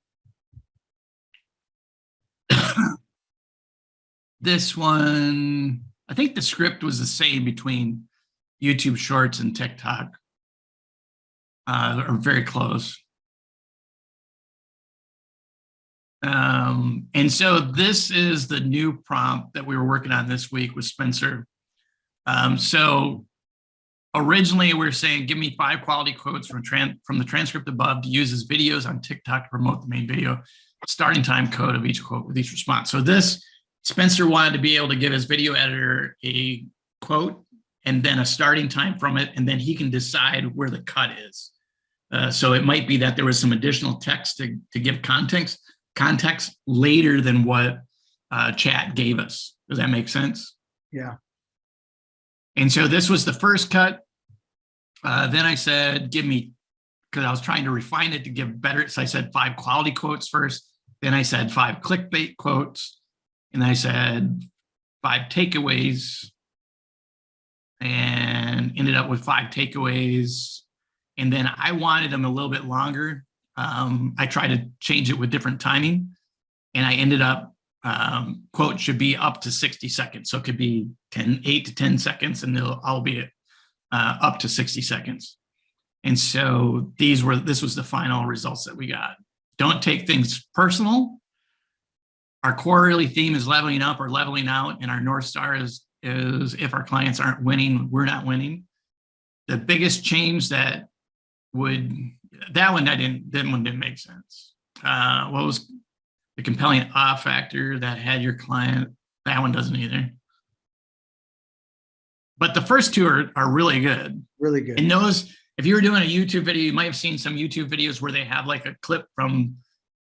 This one, I think the script was the same between YouTube Shorts and TikTok, or very close. And so this is the new prompt that we were working on this week with Spencer. So originally we were saying, give me 5 quality quotes from the transcript above to use as videos on TikTok to promote the main video, starting time code of each quote with each response. So this, Spencer wanted to be able to give his video editor a quote and then a starting time from it, and then he can decide where the cut is. So it might be that there was some additional text to give context later than what chat gave us. Does that make sense? Yeah. And so this was the first cut. Then I said, give me, because I was trying to refine it to give better. So I said 5 quality quotes first. Then I said 5 clickbait quotes. And I said 5 takeaways, and ended up with 5 takeaways. And then I wanted them a little bit longer. I tried to change it with different timing, and I ended up, quote should be up to 60 seconds. So it could be 8 to 10 seconds, and I'll be up to 60 seconds. And so this was the final results that we got. Don't take things personal. Our quarterly theme is leveling up or leveling out, and our North Star is if our clients aren't winning, we're not winning. The biggest change that one didn't make sense. What was the compelling awe factor that had your client? That one doesn't either. But the first 2 are really good. Really good. And those, if you were doing a YouTube video, you might have seen some YouTube videos where they have like a clip from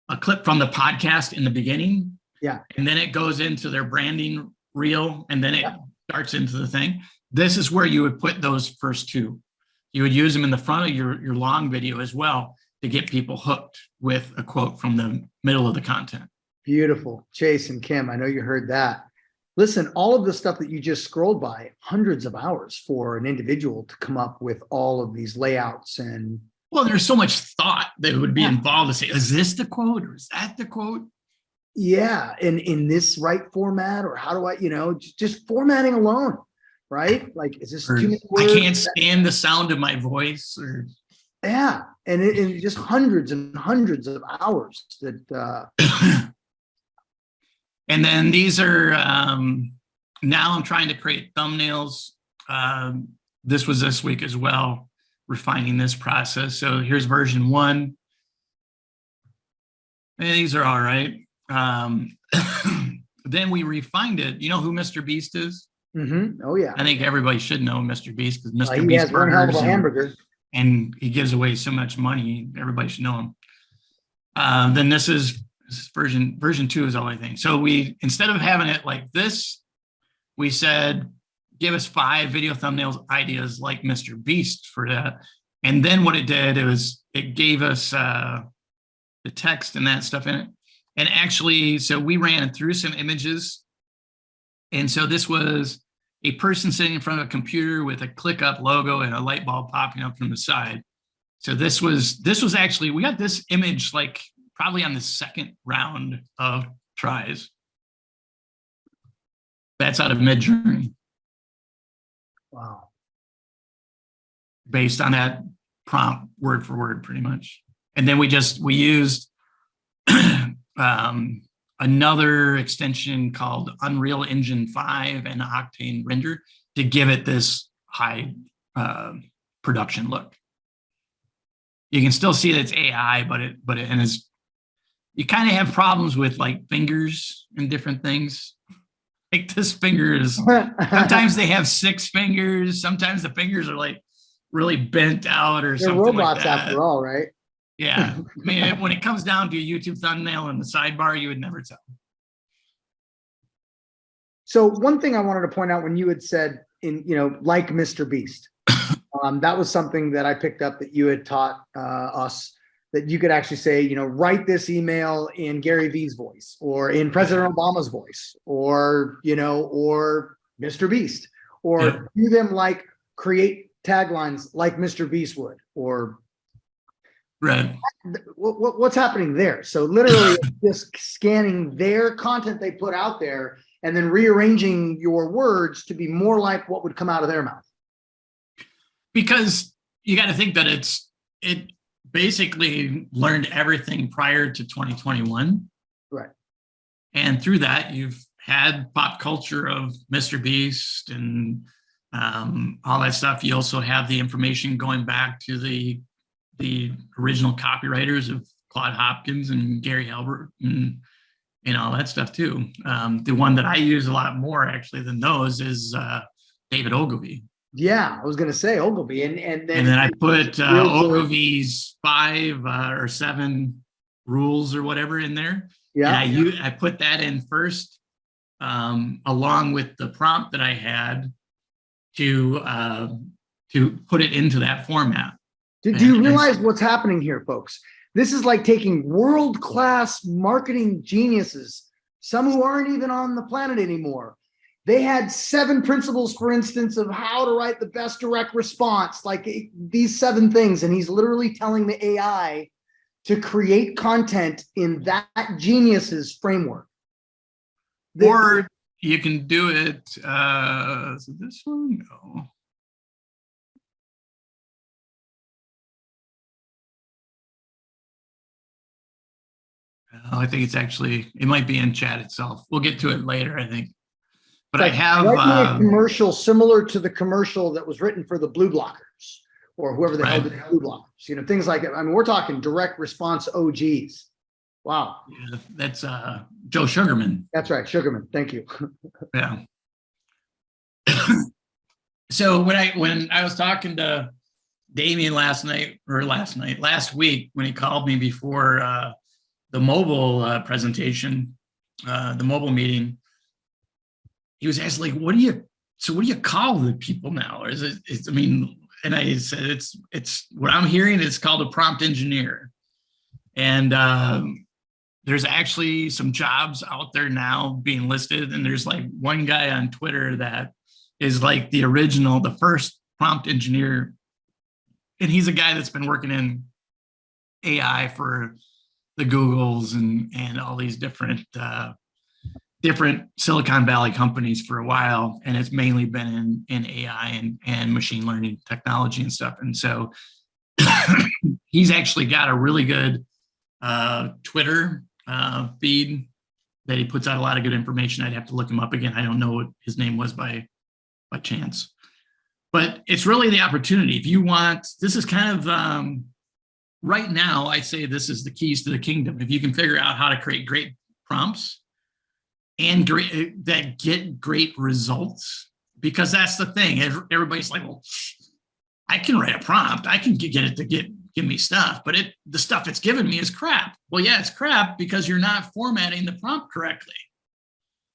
the podcast in the beginning. Yeah. And then it goes into their branding reel, and then it starts into the thing. This is where you would put those first 2. You would use them in the front of your long video as well to get people hooked with a quote from the middle of the content. Beautiful. Chase and Kim, I know you heard that. Listen, all of the stuff that you just scrolled by, hundreds of hours for an individual to come up with all of these layouts. And well, there's so much thought that would be involved to say, is this the quote or is that the quote? Yeah. In this right format, or how do I, just formatting alone, right? Like, is this too many words? I can't stand the sound of my voice. Yeah. And it just hundreds and hundreds of hours that, and then these are, now I'm trying to create thumbnails. This was this week as well, refining this process. So here's version 1. And these are all right. Then we refined it. You know who Mr. Beast is? Mm-hmm. Oh yeah. I think everybody should know Mr. Beast, because Mr. He Beast has one hell of a burgers hamburger. and he gives away so much money. Everybody should know him. Then this is version 2 is all I think. So we, instead of having it like this, we said, give us 5 video thumbnails ideas like Mr. Beast for that. And then what it did is it gave us the text and that stuff in it. And actually, so we ran through some images. And so this was a person sitting in front of a computer with a ClickUp logo and a light bulb popping up from the side. So this was actually, we got this image like probably on the 2nd round of tries. That's out of MidJourney. Wow. Based on that prompt word for word, pretty much. And then we used another extension called Unreal Engine 5 and Octane Render to give it this high production look. You can still see that it's AI, you kind of have problems with like fingers and different things. Like this finger is, sometimes they have 6 fingers. Sometimes the fingers are like really bent out or They're something robots like that. after all, right? Yeah. I mean, when it comes down to a YouTube thumbnail and the sidebar, you would never tell. So one thing I wanted to point out when you had said like Mr. Beast, that was something that I picked up that you had taught us, that you could actually say, write this email in GaryVee's voice or in President Obama's voice or Mr. Beast, or do them like create taglines like Mr. Beast would, or right. What's happening there? So literally just scanning their content they put out there and then rearranging your words to be more like what would come out of their mouth. Because you got to think that it basically learned everything prior to 2021. Right. And through that, you've had pop culture of Mr. Beast and all that stuff. You also have the information going back to the original copywriters of Claude Hopkins and Gary Halbert and all that stuff too. The one that I use a lot more actually than those is David Ogilvy. Yeah, I was going to say Ogilvy, and then I put Ogilvy's 5 or 7 rules or whatever in there. Yeah, and I put that in first, along with the prompt that I had to put it into that format. Do you realize what's happening here, folks? This is like taking world-class marketing geniuses, some who aren't even on the planet anymore. They had 7 principles, for instance, of how to write the best direct response, like these 7 things. And he's literally telling the AI to create content in that genius's framework. Or you can do it, is it this one? No. I think it might be in chat itself. We'll get to it later, I think. But I have a commercial similar to the commercial that was written for the Blue Blockers or whoever the hell did the Blue Blockers, things like that. I mean, we're talking direct response OGs. Wow. Yeah, that's Joe Sugarman. That's right. Sugarman. Thank you. Yeah. So when I was talking to Damien last week, when he called me before the mobile presentation, the mobile meeting, he was asking, like, what do you call the people now? Or is it, and I said, it's what I'm hearing, it's called a prompt engineer. And there's actually some jobs out there now being listed. And there's like one guy on Twitter that is like the first prompt engineer. And he's a guy that's been working in AI for the Googles and all these different Silicon Valley companies for a while, and it's mainly been in AI and machine learning technology and stuff. And so he's actually got a really good Twitter feed that he puts out a lot of good information. I'd have to look him up again. I don't know what his name was by chance, but it's really the opportunity. If you want, this is kind of right now, I say this is the keys to the kingdom. If you can figure out how to create great prompts and that get great results, because that's the thing. Everybody's like, well, I can write a prompt. I can get it to give me stuff, but the stuff it's giving me is crap. Well, yeah, it's crap because you're not formatting the prompt correctly.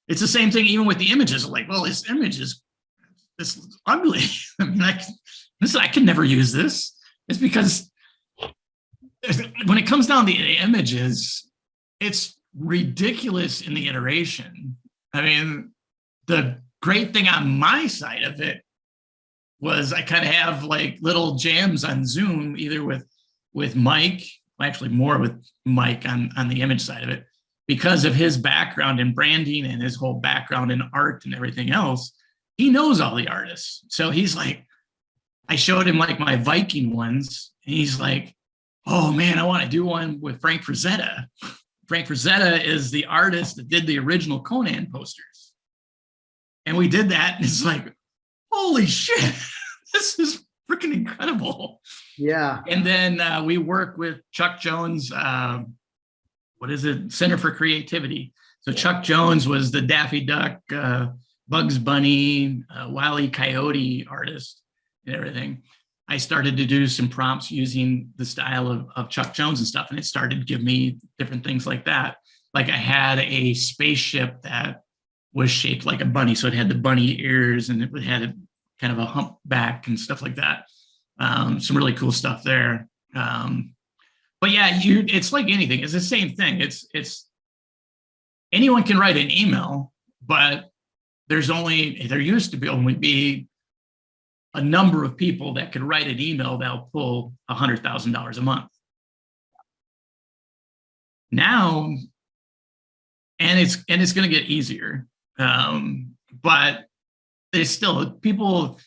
It's the same thing even with the images. Like, well, this image is ugly. I mean, I can never use this. It's because when it comes down to the images, it's ridiculous in the iteration. I mean, the great thing on my side of it was I kind of have like little jams on Zoom, either with Mike, actually more with Mike on the image side of it, because of his background in branding and his whole background in art and everything else. he knows all the artists. So he's like, I showed him like my Viking ones, and he's like, oh man, I want to do one with Frank Frazetta. Frank Frazetta is the artist that did the original Conan posters. And we did that, and it's like, holy shit, this is freaking incredible. Yeah. And then we work with Chuck Jones, what is it? Center for Creativity. So Chuck Jones was the Daffy Duck, Bugs Bunny, Wile E. Coyote artist and everything. I started to do some prompts using the style of Chuck Jones and stuff, and it started to give me different things like that. Like I had a spaceship that was shaped like a bunny, so it had the bunny ears, and it had a, kind of a humpback and stuff like that. Some really cool stuff there. But yeah, it's like anything. It's the same thing. It's anyone can write an email, but there used to only be a number of people that could write an email that'll pull $100,000 a month. Now, and it's going to get easier, but there's still people.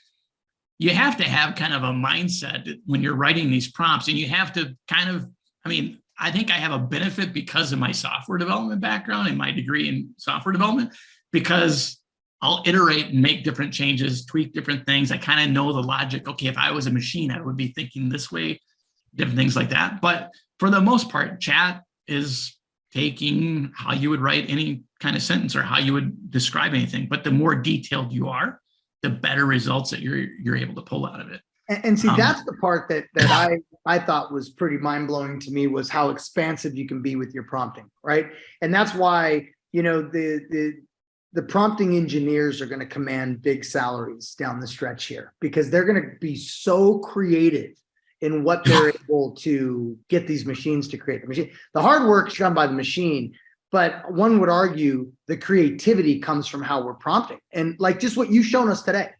You have to have kind of a mindset when you're writing these prompts, and you have to kind of. I mean, I think I have a benefit because of my software development background and my degree in software development, because I'll iterate and make different changes, tweak different things. I kind of know the logic. Okay, if I was a machine, I would be thinking this way, different things like that. But for the most part, chat is taking how you would write any kind of sentence or how you would describe anything. But the more detailed you are, the better results that you're able to pull out of it. And see, that's the part that I thought was pretty mind-blowing to me, was how expansive you can be with your prompting, right? And that's why, you know, the prompting engineers are going to command big salaries down the stretch here, because they're going to be so creative in what they're able to get these machines to create. The machine, the hard work is done by the machine, but one would argue the creativity comes from how we're prompting. And like just what you've shown us today,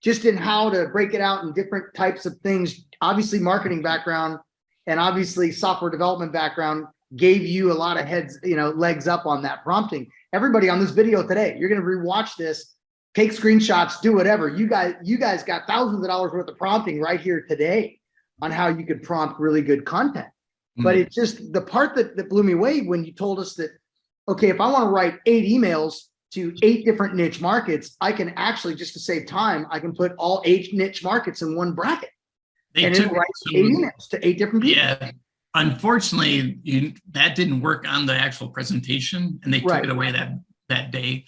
just in how to break it out in different types of things, obviously marketing background and obviously software development background gave you a lot of legs up on that prompting. Everybody on this video today, you're going to rewatch this, take screenshots, do whatever. You guys got thousands of dollars worth of prompting right here today on how you could prompt really good content. Mm-hmm. But it's just the part that blew me away when you told us that, okay, if I want to write 8 emails to 8 different niche markets, I can actually, just to save time, I can put all 8 niche markets in one bracket. And it writes 8 emails to 8 different people. Yeah. Unfortunately, that didn't work on the actual presentation, and they took it away that day.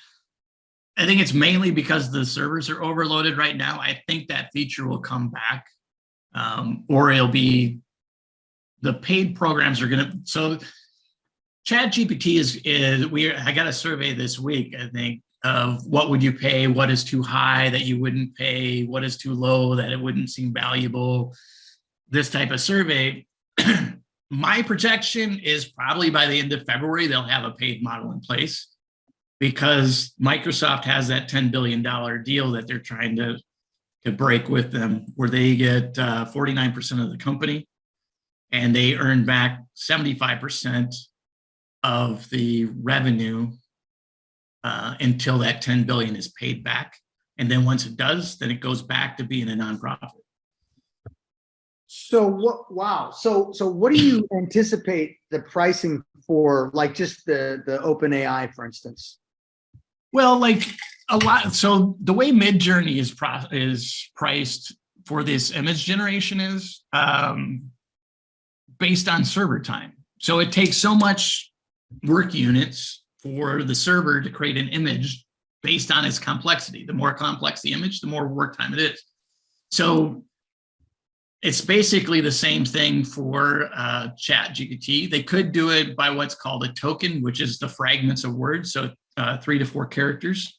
I think it's mainly because the servers are overloaded right now. I think that feature will come back, or it'll be the paid programs are going to. So ChatGPT I got a survey this week, I think, of what would you pay, what is too high that you wouldn't pay, what is too low that it wouldn't seem valuable, this type of survey. My projection is probably by the end of February, they'll have a paid model in place, because Microsoft has that $10 billion deal that they're trying to break with them, where they get 49% of the company, and they earn back 75% of the revenue until that 10 billion is paid back. And then once it does, then it goes back to being a nonprofit. So wow. So what do you anticipate the pricing for, like just the OpenAI, for instance? Well, like a lot. So the way MidJourney is priced for this image generation is based on server time. So it takes so much work units for the server to create an image based on its complexity. The more complex the image, the more work time it is. So it's basically the same thing for ChatGPT. They could do it by what's called a token, which is the fragments of words, so 3 to 4 characters.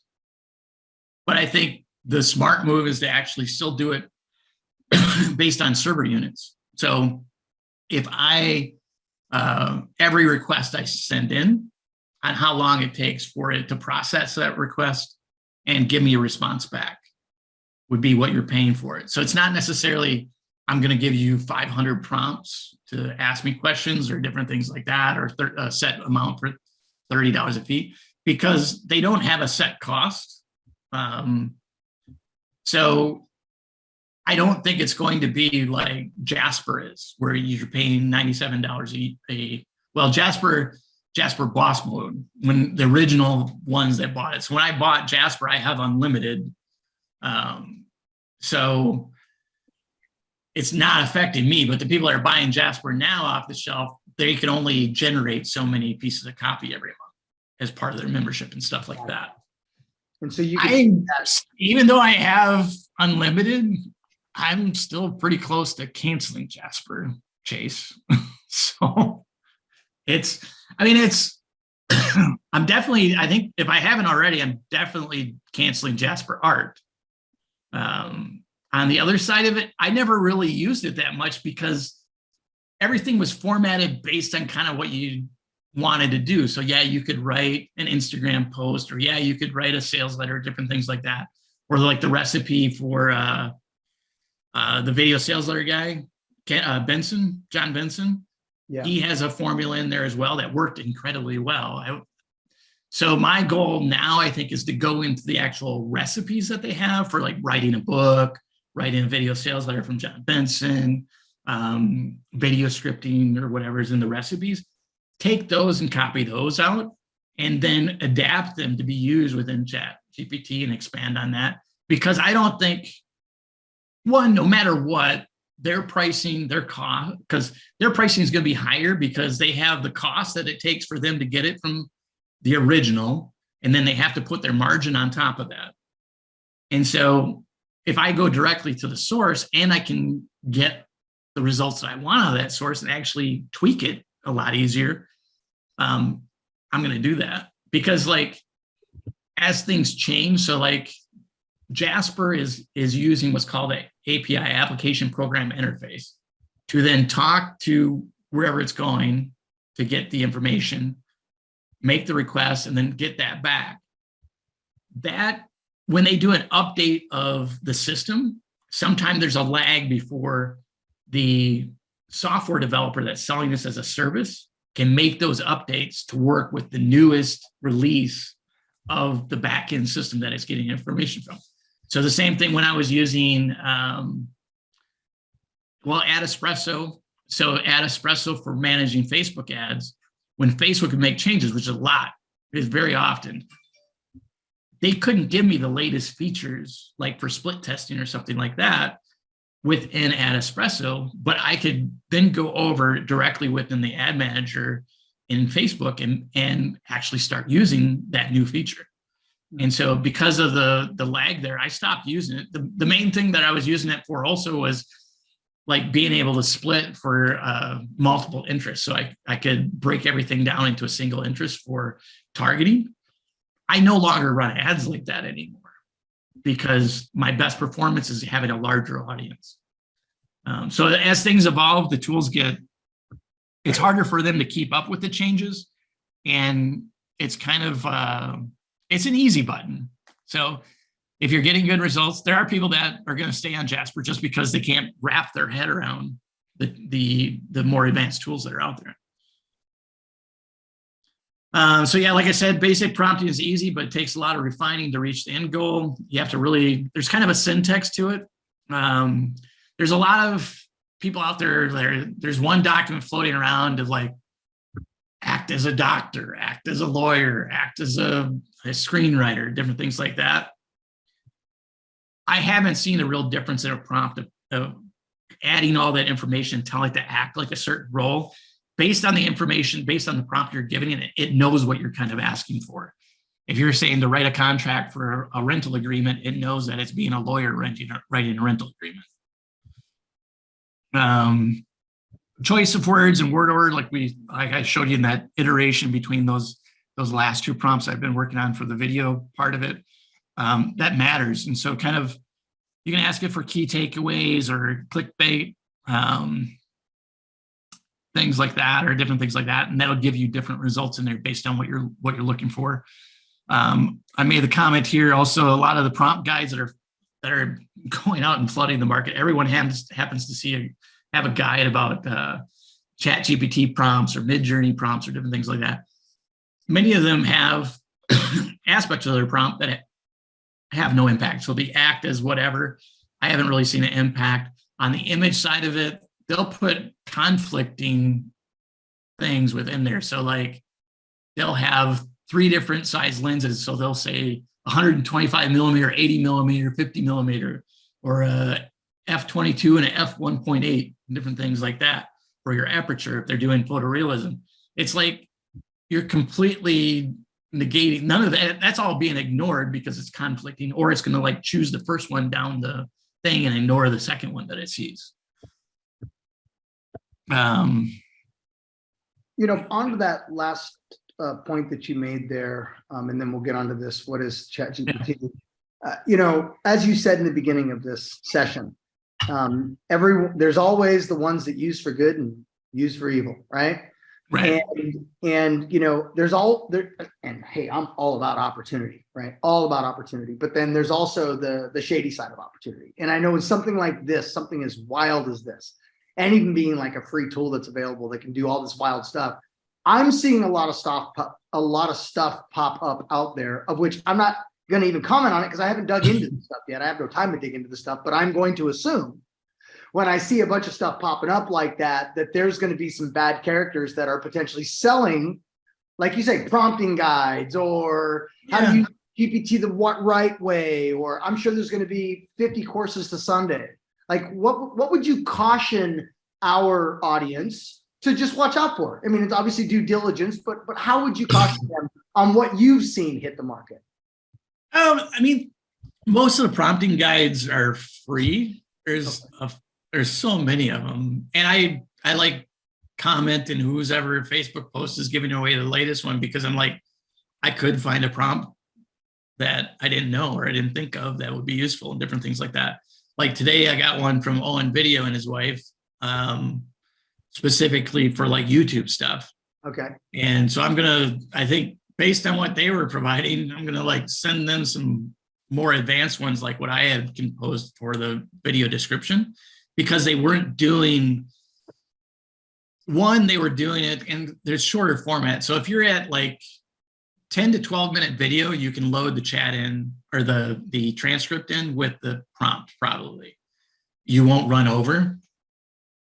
But I think the smart move is to actually still do it based on server units. So if every request I send in, on how long it takes for it to process that request and give me a response back would be what you're paying for it. So it's not necessarily, I'm going to give you 500 prompts to ask me questions or different things like that, or a set amount for $30 a fee, because they don't have a set cost. So I don't think it's going to be like Jasper is, where you're paying $97 well, Jasper Boss Mode, when the original ones that bought it. So when I bought Jasper, I have unlimited. So it's not affecting me, but the people that are buying Jasper now off the shelf, they can only generate so many pieces of copy every month as part of their membership and stuff like that. And so you even though I have unlimited, I'm still pretty close to canceling Jasper, Chase. So I'm definitely, I think if I haven't already, I'm definitely canceling Jasper Art. On the other side of it, I never really used it that much because everything was formatted based on kind of what you wanted to do. So yeah, you could write an Instagram post, or yeah, you could write a sales letter, different things like that. Or like the recipe for the video sales letter guy, John Benson. Yeah. He has a formula in there as well that worked incredibly well. So my goal now, I think, is to go into the actual recipes that they have for like writing a book, writing a video sales letter from John Benson, video scripting or whatever's in the recipes. Take those and copy those out, and then adapt them to be used within ChatGPT and expand on that. Because I don't think, one, no matter what, their pricing, their cost, because their pricing is going to be higher because they have the cost that it takes for them to get it from the original, and then they have to put their margin on top of that. And so if I go directly to the source and I can get the results that I want out of that source and actually tweak it a lot easier, I'm going to do that. Because like, as things change, so like Jasper is using what's called an API, application program interface, to then talk to wherever it's going to get the information, make the request, and then get that back. That, when they do an update of the system, sometimes there's a lag before the software developer that's selling this as a service can make those updates to work with the newest release of the backend system that it's getting information from. So the same thing when I was using, AdEspresso. So AdEspresso for managing Facebook ads, when Facebook would make changes, which is a lot, is very often, they couldn't give me the latest features, like for split testing or something like that, within AdEspresso, but I could then go over directly within the ad manager in Facebook and actually start using that new feature. And so because of the lag there, I stopped using it. The main thing that I was using it for also was like being able to split for multiple interests. So I could break everything down into a single interest for targeting. I no longer run ads like that anymore because my best performance is having a larger audience. So as things evolve, the tools it's harder for them to keep up with the changes. And it's kind of, it's an easy button. So if you're getting good results, there are people that are going to stay on Jasper just because they can't wrap their head around the more advanced tools that are out there. So yeah, like I said, basic prompting is easy, but it takes a lot of refining to reach the end goal. You have to really, there's kind of a syntax to it. There's a lot of people out there, there's one document floating around of like, act as a doctor, act as a lawyer, act as a screenwriter, different things like that. I haven't seen a real difference in a prompt of adding all that information, telling it to act like a certain role. Based on the information, based on the prompt you're giving it, it knows what you're kind of asking for. If you're saying to write a contract for a rental agreement, it knows that it's being a lawyer writing a rental agreement. Choice of words and word order, like I showed you in that iteration between those last two prompts I've been working on for the video part of it, that matters. And so kind of, you can ask it for key takeaways or clickbait, things like that, or different things like that. And that'll give you different results in there based on what you're looking for. I made the comment here also, a lot of the prompt guides that are going out and flooding the market, everyone happens to have a guide about ChatGPT prompts or MidJourney prompts or different things like that. Many of them have aspects of their prompt that have no impact. So the act is whatever. I haven't really seen an impact. On the image side of it, they'll put conflicting things within there. So like they'll have 3 different size lenses. So they'll say 125 millimeter, 80 millimeter, 50 millimeter, or a f/22 and a f/1.8, different things like that for your aperture if they're doing photorealism. It's like you're completely negating none of that. That's all being ignored because it's conflicting, or it's going to like choose the first one down the thing and ignore the second one that it sees. Onto that last point that you made there, and then we'll get onto this. What is ChatGPT? Yeah. As you said in the beginning of this session, there's always the ones that use for good and use for evil, right? Right. And there's all there, and hey, I'm all about opportunity, right? All about opportunity. But then there's also the shady side of opportunity. And I know with something like this, something as wild as this, and even being like a free tool that's available that can do all this wild stuff, I'm seeing a lot of stuff pop up out there, of which I'm not going to even comment on it because I haven't dug into this stuff yet. I have no time to dig into the stuff, but I'm going to assume when I see a bunch of stuff popping up like that, that there's going to be some bad characters that are potentially selling, like you say, prompting guides, or how to use GPT the right way, or I'm sure there's going to be 50 courses to Sunday. Like what would you caution our audience to just watch out for? I mean, it's obviously due diligence, but how would you caution them on what you've seen hit the market? I mean, most of the prompting guides are free. There's so many of them, and I like comment in whose ever Facebook post is giving away the latest one, because I'm like, I could find a prompt that I didn't know or I didn't think of that would be useful, and different things like that. Like today, I got one from Owen Video and his wife, specifically for like YouTube stuff. Okay. And so I think based on what they were providing, I'm gonna like send them some more advanced ones, like what I had composed for the video description, because they weren't doing they were doing it in there's shorter format. So if you're at like 10 to 12 minute video, you can load the chat in, or the transcript in with the prompt. Probably you won't run over.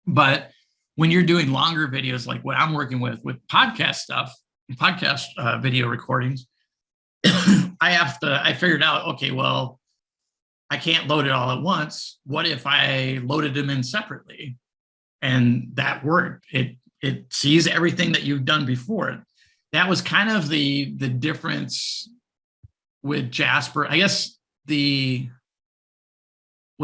But when you're doing longer videos, like what I'm working with podcast stuff, podcast video recordings, I figured out, okay, well, I can't load it all at once. What if I loaded them in separately? And that worked. It sees everything that you've done before. That was kind of the difference with Jasper. I guess when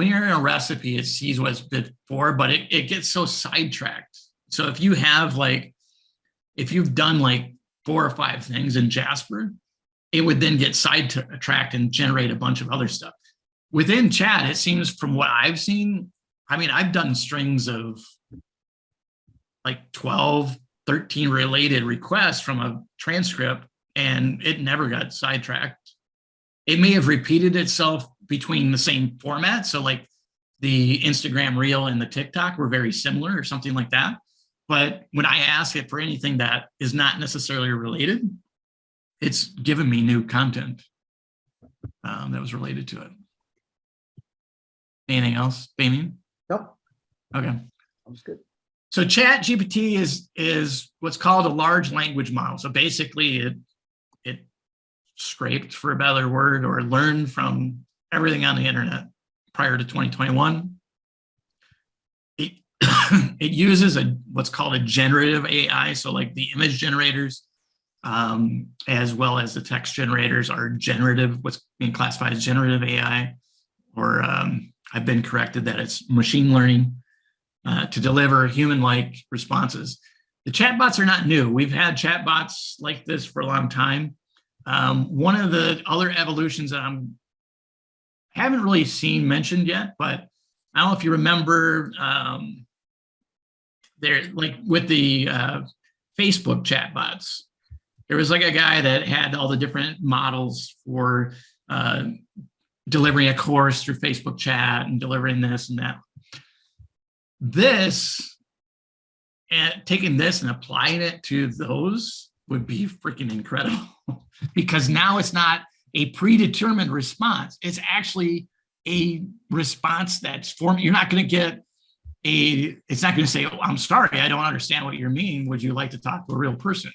you're in a recipe, it sees what's before, but it gets so sidetracked. So if you've done like 4 or 5 things in Jasper, it would then get sidetracked and generate a bunch of other stuff. Within chat, it seems, from what I've seen, I mean, I've done strings of like 12, 13 related requests from a transcript, and it never got sidetracked. It may have repeated itself between the same format. So like the Instagram Reel and the TikTok were very similar or something like that. But when I ask it for anything that is not necessarily related, it's given me new content that was related to it. Anything else, Damien? Nope. Okay. That's good. So ChatGPT is what's called a large language model. So basically it scraped, for a better word, or learned from everything on the internet prior to 2021. It uses what's called a generative AI. So like the image generators, as well as the text generators, are generative, what's being classified as generative AI, or I've been corrected that it's machine learning to deliver human-like responses. The chatbots are not new. We've had chatbots like this for a long time. One of the other evolutions that I haven't really seen mentioned yet, but I don't know if you remember, there, like with the Facebook chatbots, there was like a guy that had all the different models for delivering a course through Facebook chat and delivering this and that. Taking this and applying it to those would be freaking incredible, because now it's not a predetermined response. It's actually a response that's formed. You're not going to get it's not going to say, oh, I'm sorry, I don't understand what you're meaning. Would you like to talk to a real person?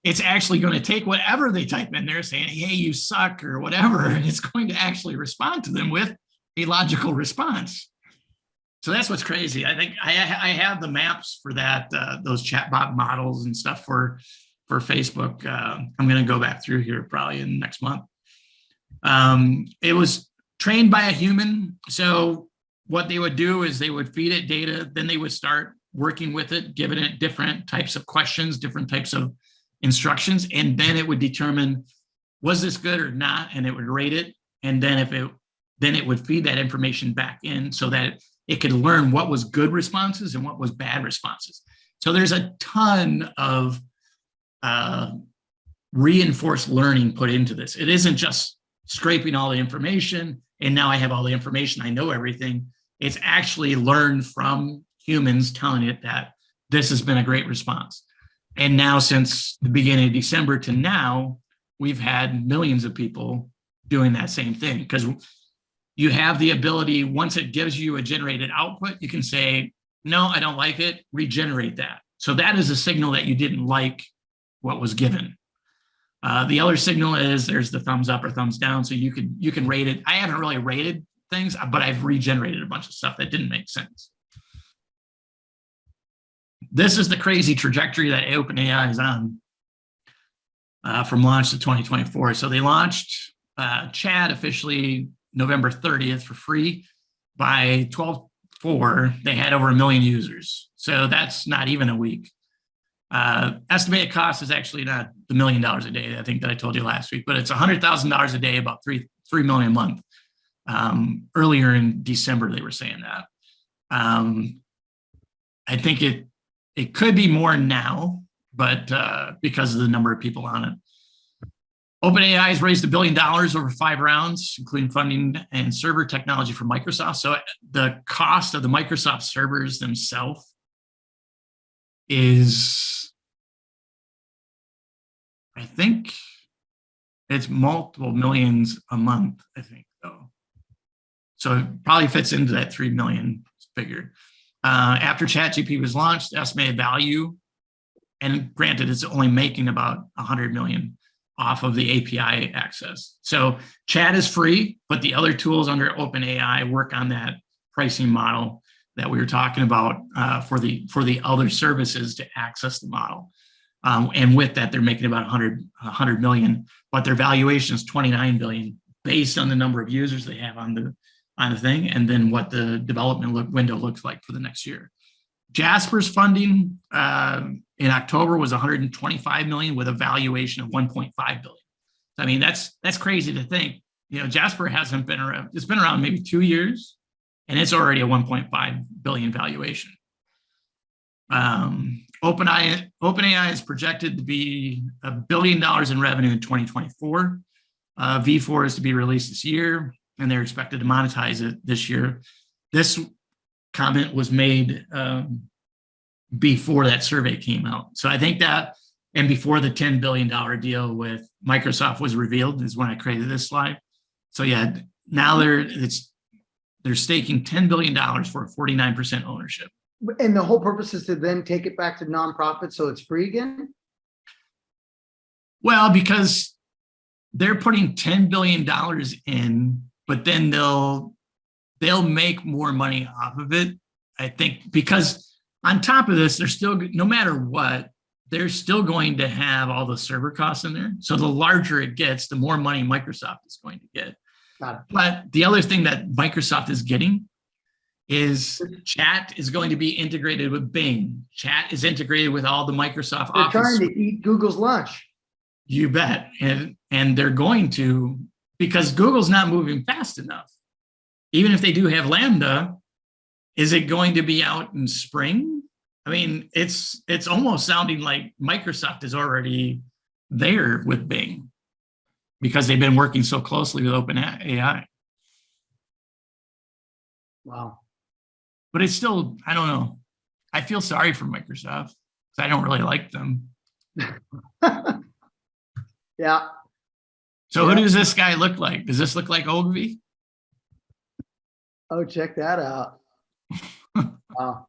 It's actually going to take whatever they type in there saying, hey, you suck or whatever. And it's going to actually respond to them with a logical response. So that's what's crazy. I think I have the maps for that, those chatbot models and stuff for Facebook. I'm going to go back through here probably in next month. It was trained by a human. So what they would do is they would feed it data, then they would start working with it, giving it different types of questions, different types of instructions, and then it would determine, was this good or not, and it would rate it. And then it would feed that information back in so that it could learn what was good responses and what was bad responses. So there's a ton of reinforced learning put into this. It isn't just scraping all the information and now I have all the information, I know everything. It's actually learned from humans telling it that this has been a great response. And now since the beginning of December to now, we've had millions of people doing that same thing, because you have the ability, once it gives you a generated output, you can say, no, I don't like it, regenerate that. So that is a signal that you didn't like what was given. The other signal is there's the thumbs up or thumbs down. So you can rate it. I haven't really rated things, but I've regenerated a bunch of stuff that didn't make sense. This is the crazy trajectory that OpenAI is on from launch to 2024. So they launched Chat officially November 30th for free. By 12/4, they had over 1 million users. So that's not even a week. Estimated cost is actually not the $1 million a day, I think that I told you last week, but it's $100,000 a day, about $3 million a month. Earlier in December, they were saying that. I think it could be more now, but because of the number of people on it. OpenAI has raised $1 billion over 5 rounds, including funding and server technology for Microsoft. So the cost of the Microsoft servers themselves is, I think it's multiple millions a month, I think, though. So it probably fits into that 3 million figure. After ChatGPT was launched, the estimated value, and granted, it's only making about 100 million off of the API access. So Chat is free, but the other tools under OpenAI work on that pricing model that we were talking about for the other services to access the model. And with that, they're making about 100 million, but their valuation is 29 billion based on the number of users they have on the thing, and then what the development window looks like for the next year. Jasper's funding in October was 125 million with a valuation of 1.5 billion. I mean, that's crazy to think. You know, Jasper hasn't been around. It's been around maybe 2 years, and it's already a 1.5 billion valuation. OpenAI is projected to be $1 billion in revenue in 2024. V4 is to be released this year, and they're expected to monetize it this year. This comment was made before that survey came out. So I think that, and before the $10 billion deal with Microsoft was revealed, is when I created this slide. So yeah, now they're staking $10 billion for 49% ownership. And the whole purpose is to then take it back to nonprofit, so it's free again? Well, because they're putting $10 billion in, but then they'll make more money off of it, I think, because on top of this, they're still, no matter what, they're still going to have all the server costs in there. So the larger it gets, the more money Microsoft is going to get. But the other thing that Microsoft is getting is Chat is going to be integrated with Bing. Chat is integrated with all the Microsoft Office. They're trying to eat Google's lunch. You bet. And they're going to, because Google's not moving fast enough. Even if they do have Lambda, is it going to be out in spring? I mean, it's almost sounding like Microsoft is already there with Bing because they've been working so closely with OpenAI. Wow. But it's still, I don't know. I feel sorry for Microsoft because I don't really like them. Yeah. So who does this guy look like? Does this look like Ogilvy? Oh, check that out. Wow.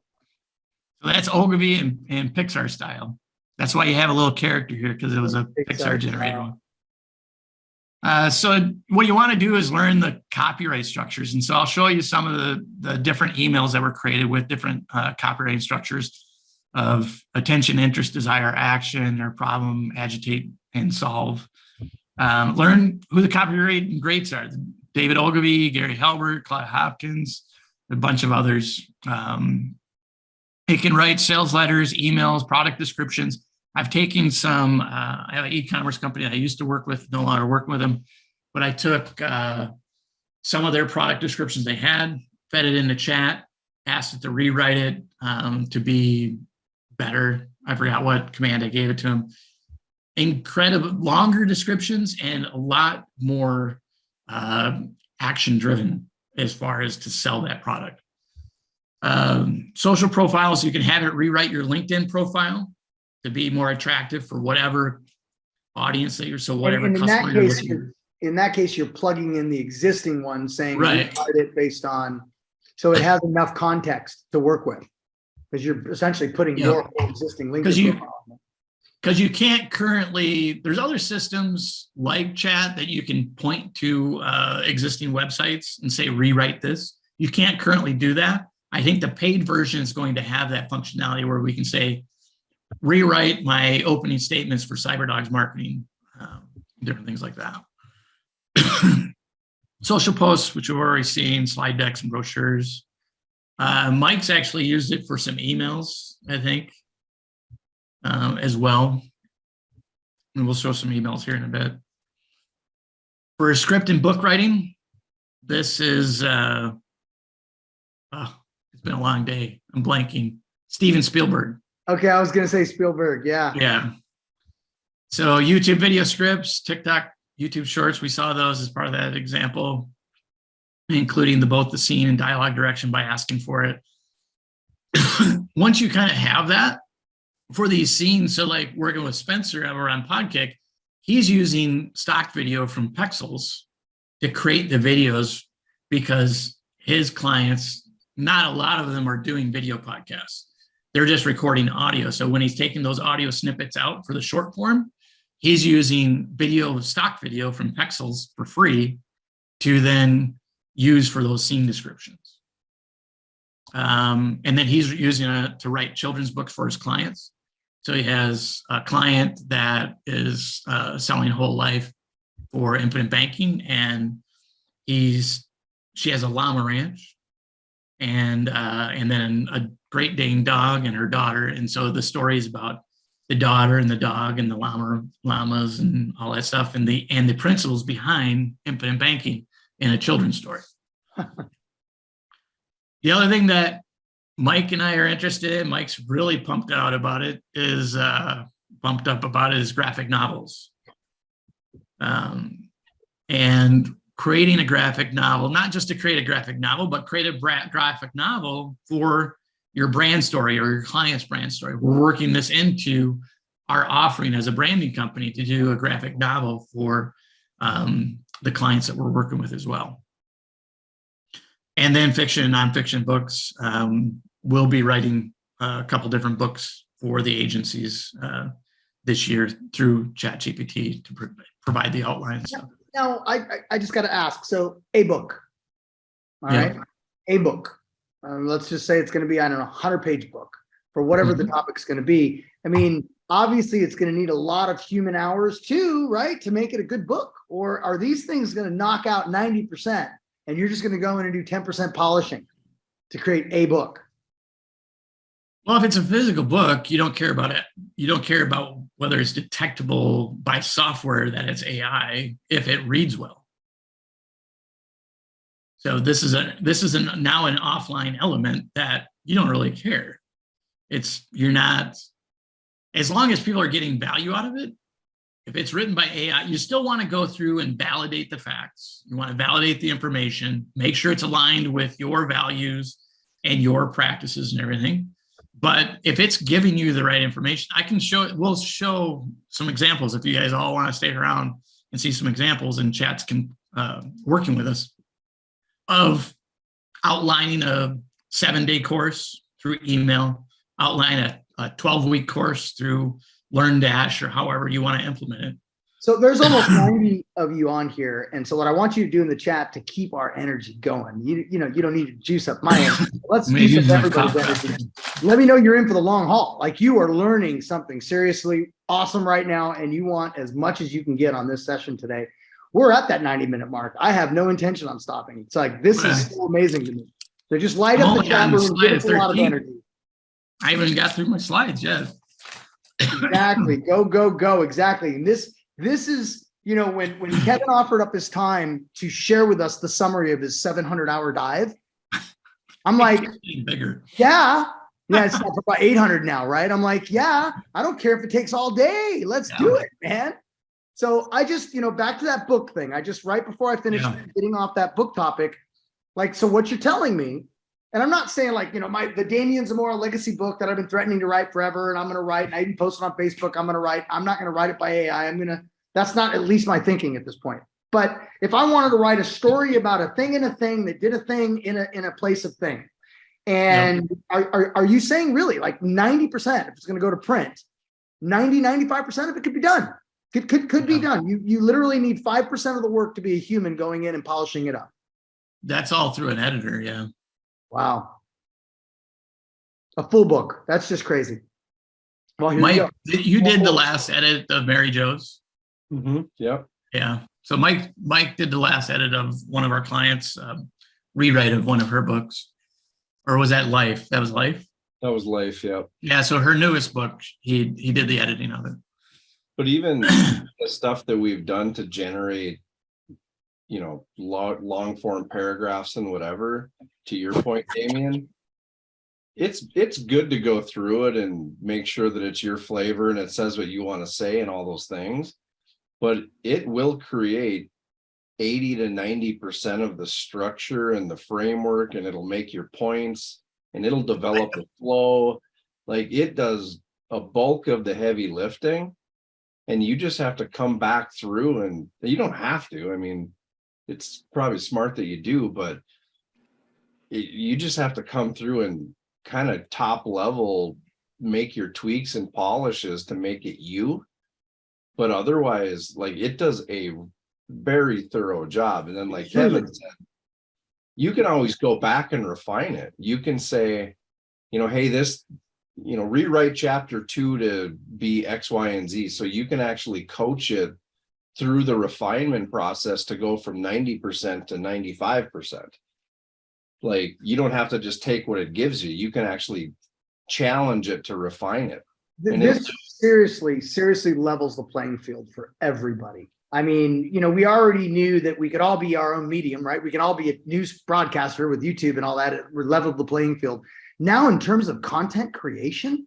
So that's Ogilvy and Pixar style. That's why you have a little character here, because it was a Pixar generated one. So what you want to do is learn the copyright structures. And so I'll show you some of the different emails that were created with different copyright structures of attention, interest, desire, action, or problem, agitate, and solve. Learn who the copyright greats are. David Ogilvy, Gary Halbert, Clyde Hopkins, a bunch of others. It can write sales letters, emails, product descriptions. I've taken some, I have an e-commerce company I used to work with, no longer working with them, but I took some of their product descriptions they had, fed it into chat, asked it to rewrite it to be better. I forgot what command I gave it to him. Incredible, longer descriptions and a lot more action driven as far as to sell that product. Social profiles, you can have it rewrite your LinkedIn profile to be more attractive for whatever audience that you're, so whatever and customer you're looking. In that case, you're plugging in the existing one, saying right, it based on, so it has enough context to work with, because you're essentially putting your existing LinkedIn profile. Because you can't currently, there's other systems like chat that you can point to existing websites and say, rewrite this. You can't currently do that. I think the paid version is going to have that functionality where we can say, rewrite my opening statements for CyberDogs marketing, different things like that. Social posts, which we've already seen, slide decks and brochures. Mike's actually used it for some emails, I think, as well. And we'll show some emails here in a bit. For script and book writing, this is, it's been a long day. I'm blanking. Steven Spielberg. Okay, I was going to say Spielberg. Yeah. Yeah. So YouTube video scripts, TikTok, YouTube shorts, we saw those as part of that example, including both the scene and dialogue direction by asking for it. Once you kind of have that for these scenes, so like working with Spencer over on Podkick, he's using stock video from Pexels to create the videos because his clients, not a lot of them are doing video podcasts. They're just recording audio. So when he's taking those audio snippets out for the short form, he's using stock video from Pexels for free to then use for those scene descriptions. And then he's using it to write children's books for his clients. So he has a client that is selling whole life for infinite banking, and she has a llama ranch and then a Great Dane dog and her daughter. And so the story is about the daughter and the dog and the llamas and all that stuff, and the principles behind infinite banking in a children's story. The other thing that Mike and I are interested in, Mike's really pumped up about it, is graphic novels. And creating a graphic novel, not just to create a graphic novel, but create a graphic novel for your brand story or your client's brand story. We're working this into our offering as a branding company to do a graphic novel for the clients that we're working with as well. And then fiction and nonfiction books. We'll be writing a couple different books for the agencies this year through ChatGPT to provide the outlines. Now, I just got to ask. So, a book, all right, a book. Let's just say it's going to be, I don't know, 100-page book for whatever the topic's going to be. I mean, obviously, it's going to need a lot of human hours too, right, to make it a good book. Or are these things going to knock out 90%, and you're just going to go in and do 10% polishing to create a book? Well, if it's a physical book, you don't care about it. You don't care about whether it's detectable by software that it's AI if it reads well. So this is now an offline element that you don't really care. You're not, as long as people are getting value out of it. If it's written by AI, you still want to go through and validate the facts. You want to validate the information, make sure it's aligned with your values and your practices and everything. But if it's giving you the right information, we'll show some examples if you guys all want to stay around and see some examples, and Chat's working with us of outlining a 7-day course through email, outline a 12-week course through LearnDash, or however you want to implement it. So there's almost 90 of you on here. And so what I want you to do in the chat to keep our energy going, you know, you don't need to juice up my energy. Let's juice up everybody's energy. Let me know you're in for the long haul. Like, you are learning something seriously awesome right now, and you want as much as you can get on this session today. We're at that 90-minute mark. I have no intention on stopping. It's like, this is so amazing to me. So just light up the chat room and give us a lot of energy. I haven't got through my slides yet. Exactly. Go, go, go. Exactly. And this is, you know, when Kevin offered up his time to share with us the summary of his 700-hour dive, I'm like, bigger. Yeah, it's about 800 now, right? I'm like, yeah, I don't care if it takes all day. Let's do it, man. So I just, you know, back to that book thing. I just, right before I finished getting off that book topic, like, so what you're telling me, and I'm not saying like, you know, the Damien Zamora legacy book that I've been threatening to write forever, and I'm going to write, and I even posted on Facebook, I'm not going to write it by AI. That's not at least my thinking at this point. But if I wanted to write a story about a thing in a thing that did a thing in a place of thing, and are you saying really like 90%, if it's going to go to print, 95% of it could be done? Could be done. You literally need 5% of the work to be a human going in and polishing it up. That's all through an editor. Yeah. Wow. A full book. That's just crazy. Well, here Mike, you did the last edit of Mary Jo's. Mm-hmm. Yep. Yeah. So Mike did the last edit of one of our clients' rewrite of one of her books. Or was that Life? That was Life? That was Life, yeah. Yeah, so her newest book, he did the editing of it. But even the stuff that we've done to generate, you know, long form paragraphs and whatever, to your point, Damien, it's good to go through it and make sure that it's your flavor and it says what you want to say and all those things. But it will create 80 to 90% of the structure and the framework, and it'll make your points, and it'll develop the flow. Like, it does a bulk of the heavy lifting, and you just have to come back through, and you don't have to. I mean, it's probably smart that you do, but you just have to come through and kind of top level make your tweaks and polishes to make it you. But otherwise, like, it does a very thorough job. And then, like Kevin said, you can always go back and refine it. You can say, you know, hey, this, you know, rewrite chapter 2 to be X, Y, and Z. So you can actually coach it through the refinement process to go from 90% to 95%. Like, you don't have to just take what it gives you. You can actually challenge it to refine it. And this seriously levels the playing field for everybody. I mean, you know, we already knew that we could all be our own medium, right? We can all be a news broadcaster with YouTube and all that. It leveled the playing field. Now, in terms of content creation,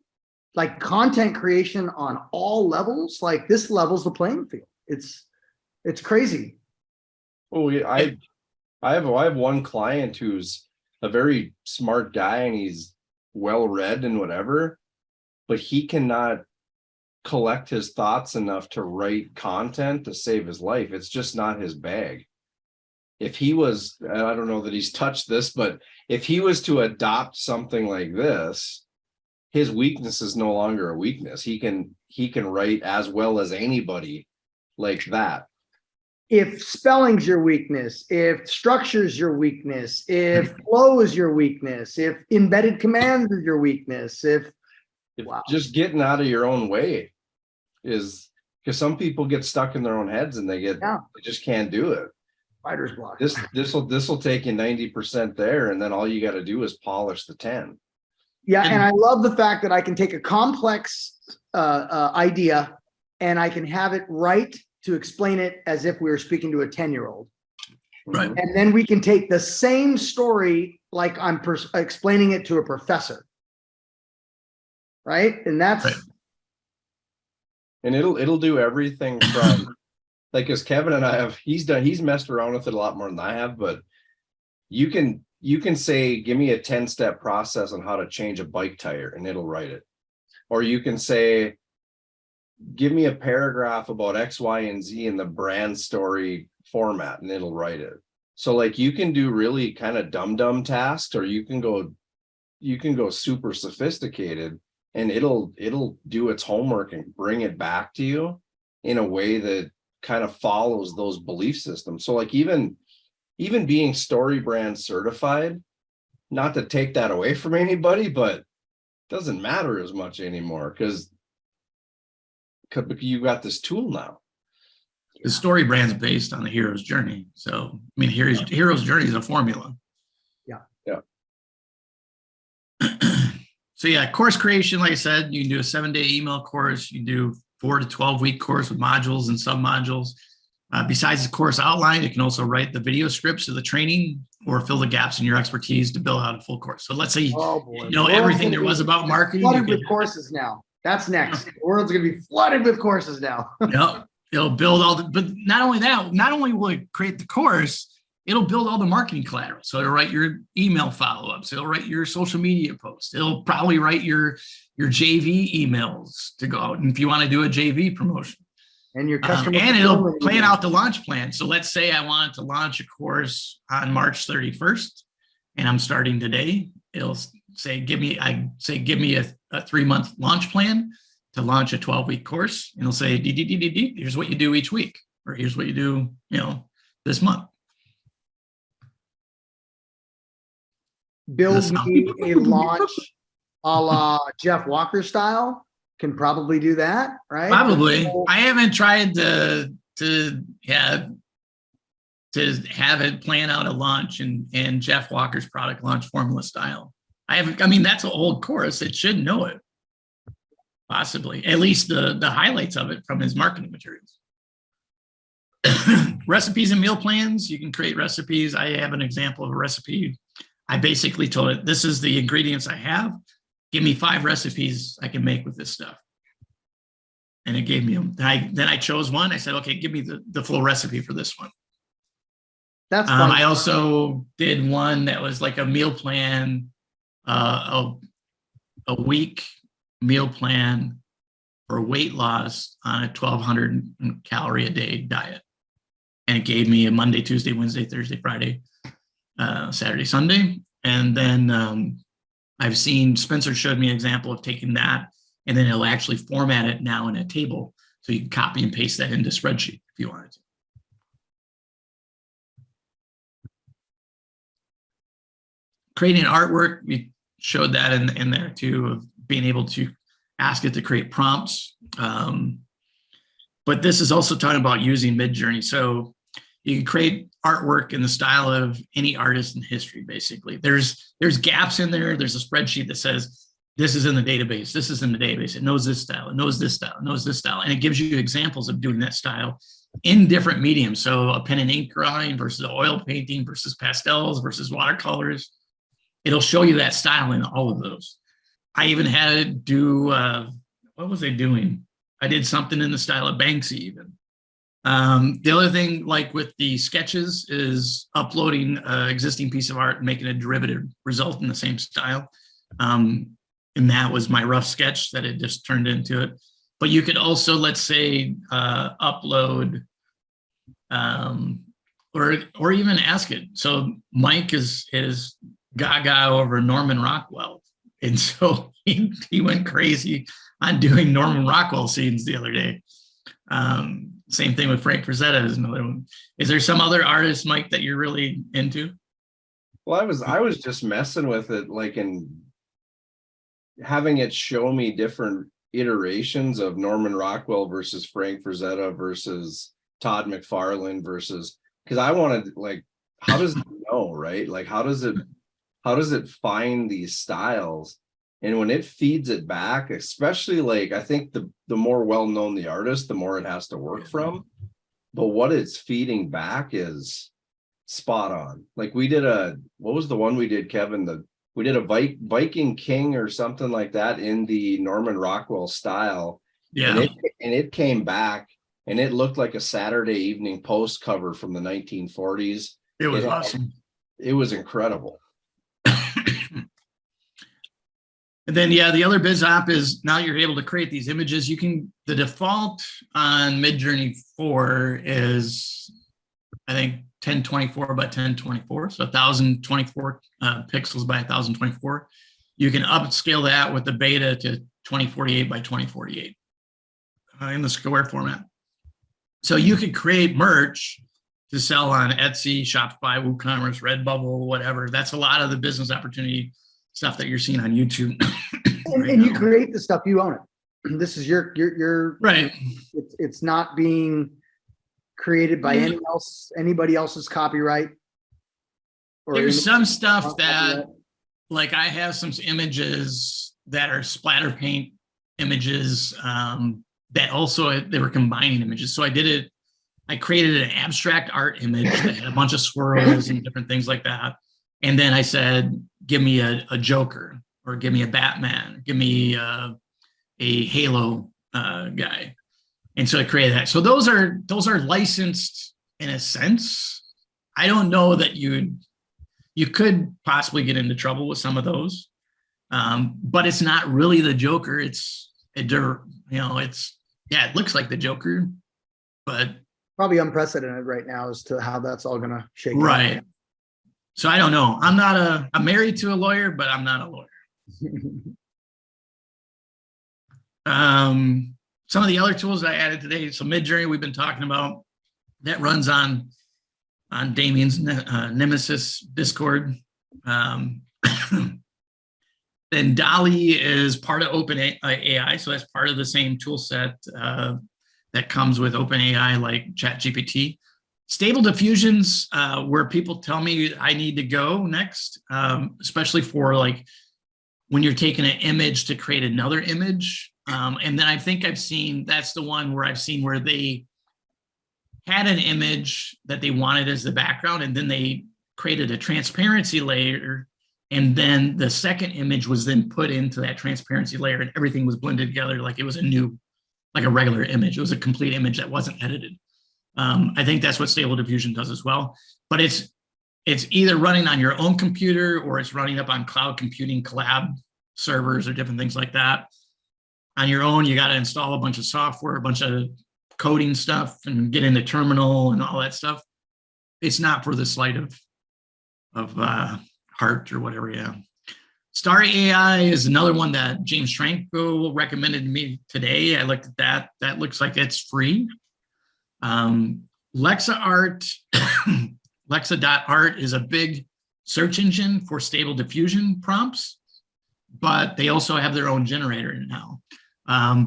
like content creation on all levels, like, this levels the playing field. It's crazy. Oh, yeah, I have one client who's a very smart guy, and he's well read and whatever, but he cannot collect his thoughts enough to write content to save his life. It's just not his bag. If he was, I don't know that he's touched this, but if he was to adopt something like this, his weakness is no longer a weakness. He can write as well as anybody like that. If spelling's your weakness, if structure's your weakness, if flow is your weakness, if embedded commands is your weakness, if just getting out of your own way is, because some people get stuck in their own heads and they just can't do it. Writer's block. This will take you 90% there, and then all you got to do is polish the 10. Yeah, and I love the fact that I can take a complex idea and I can have it right to explain it as if we were speaking to a 10-year-old. Right. And then we can take the same story like I'm explaining it to a professor. Right? And that's right. And it'll do everything from like, as Kevin and I have, he's messed around with it a lot more than I have, but you can say, give me a 10-step process on how to change a bike tire, and it'll write it. Or you can say, give me a paragraph about X, Y, and Z in the brand story format, and it'll write it. So like you can do really kind of dumb tasks, or you can go super sophisticated, and it'll do its homework and bring it back to you in a way that kind of follows those belief systems. So like even being story brand certified, not to take that away from anybody, but it doesn't matter as much anymore because you got this tool now. The story brand's based on the hero's journey. So, I mean, hero's journey is a formula. Yeah. Yeah. So yeah, course creation, like I said, you can do a 7-day email course. You can do 4 to 12-week course with modules and sub-modules. Besides the course outline, you can also write the video scripts of the training or fill the gaps in your expertise to build out a full course. So let's say you know everything there was about marketing. Flooded with courses now. That's next. The world's going to be flooded with courses now. Yep. It'll build but not only that, not only will it create the course, it'll build all the marketing collateral. So it'll write your email follow-ups. It'll write your social media posts. It'll probably write your JV emails to go out. And if you want to do a JV promotion. And your customer. And it'll plan out the launch plan. So let's say I wanted to launch a course on March 31st and I'm starting today. It'll say, give me a 3-month launch plan to launch a 12-week course. And it'll say, here's what you do each week, or here's what you do, this month. Build me a launch a la Jeff Walker style. Can probably do that, right? Probably. I haven't tried to have it plan out a launch and Jeff Walker's product launch formula style. I mean, that's an old course. It should know it. Possibly. At least the highlights of it from his marketing materials. Recipes and meal plans. You can create recipes. I have an example of a recipe. I basically told it, this is the ingredients I have. Give me 5 recipes I can make with this stuff. And it gave me them. Then I chose one. I said, okay, give me the full recipe for this one. That's fun. I also did one that was like a meal plan, a week meal plan for weight loss on a 1,200 calorie a day diet. And it gave me a Monday, Tuesday, Wednesday, Thursday, Friday, Saturday, Sunday. And then I've seen Spencer showed me an example of taking that, and then it'll actually format it now in a table. So you can copy and paste that into spreadsheet if you wanted to. Creating artwork, we showed that in there too, of being able to ask it to create prompts. But this is also talking about using MidJourney. So you can create artwork in the style of any artist in history, basically. There's gaps in there. There's a spreadsheet that says, this is in the database. This is in the database. It knows this style. It knows this style. It knows this style. And it gives you examples of doing that style in different mediums. So a pen and ink drawing versus oil painting versus pastels versus watercolors. It'll show you that style in all of those. I even had it do, what was I doing? I did something in the style of Banksy even. The other thing, like with the sketches, is uploading an existing piece of art and making a derivative result in the same style. And that was my rough sketch that it just turned into it. But you could also, let's say, upload or even ask it. So Mike is gaga over Norman Rockwell. And so he went crazy on doing Norman Rockwell scenes the other day. Same thing with Frank Frazetta is another one. Is there some other artist, Mike, that you're really into? Well, I was just messing with it, like in having it show me different iterations of Norman Rockwell versus Frank Frazetta versus Todd McFarlane versus, because I wanted, like, how does it know, right? Like, how does it find these styles? And when it feeds it back, especially, like, I think the more well-known the artist, the more it has to work from. But what it's feeding back is spot on. Like, we did what was the one we did, Kevin? We did a Viking King or something like that in the Norman Rockwell style. Yeah. And it came back and it looked like a Saturday Evening Post cover from the 1940s. It was awesome. It was incredible. And then, yeah, the other biz app is now you're able to create these images. The default on MidJourney 4 is, I think, 1024 by 1024. So 1024 pixels by 1024. You can upscale that with the beta to 2048 by 2048 in the square format. So you could create merch to sell on Etsy, Shopify, WooCommerce, Redbubble, whatever. That's a lot of the business opportunity stuff that you're seeing on YouTube. And you create the stuff, you own it. This is your right. It's not being created by anybody else's copyright. There's some stuff that, like, I have some images that are splatter paint images that also they were combining images. So I created an abstract art image that had a bunch of swirls and different things like that. And then I said, give me a Joker, or give me a Batman, give me a Halo guy. And so I created that. So those are licensed in a sense. I don't know that you could possibly get into trouble with some of those, but it's not really the Joker. It looks like the Joker, but probably unprecedented right now as to how that's all going to shake out. Right. So I don't know. I'm married to a lawyer, but I'm not a lawyer. Some of the other tools that I added today. So MidJourney, we've been talking about, that runs on Damien's Nemesis Discord. Then Dolly is part of OpenAI, so that's part of the same tool set that comes with OpenAI, like ChatGPT. Stable Diffusion's where people tell me I need to go next, especially for like when you're taking an image to create another image. And then I think that's the one where I've seen where they had an image that they wanted as the background, and then they created a transparency layer. And then the second image was then put into that transparency layer, and everything was blended together like it was like a regular image. It was a complete image that wasn't edited. I think that's what Stable Diffusion does as well. But it's either running on your own computer or it's running up on cloud computing collab servers or different things like that. On your own, you got to install a bunch of software, a bunch of coding stuff, and get into terminal and all that stuff. It's not for the sleight of heart or whatever. Yeah. Star AI is another one that James Franco recommended to me today. I looked at that. That looks like it's free. Lexa.art is a big search engine for Stable Diffusion prompts, but they also have their own generator now.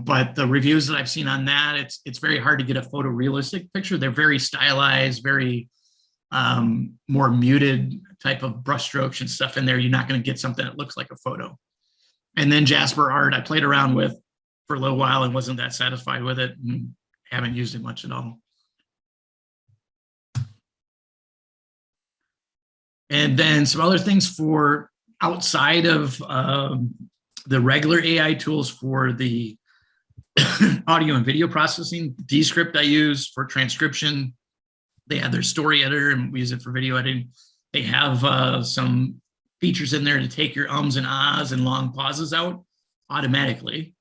But the reviews that I've seen on that, it's very hard to get a photorealistic picture. They're very stylized, very more muted type of brushstrokes and stuff in there. You're not going to get something that looks like a photo. And then Jasper Art, I played around with for a little while and wasn't that satisfied with it, and haven't used it much at all. And then some other things for outside of the regular AI tools for the audio and video processing. Descript I use for transcription. They have their story editor, and we use it for video editing. They have some features in there to take your ums and ahs and long pauses out automatically.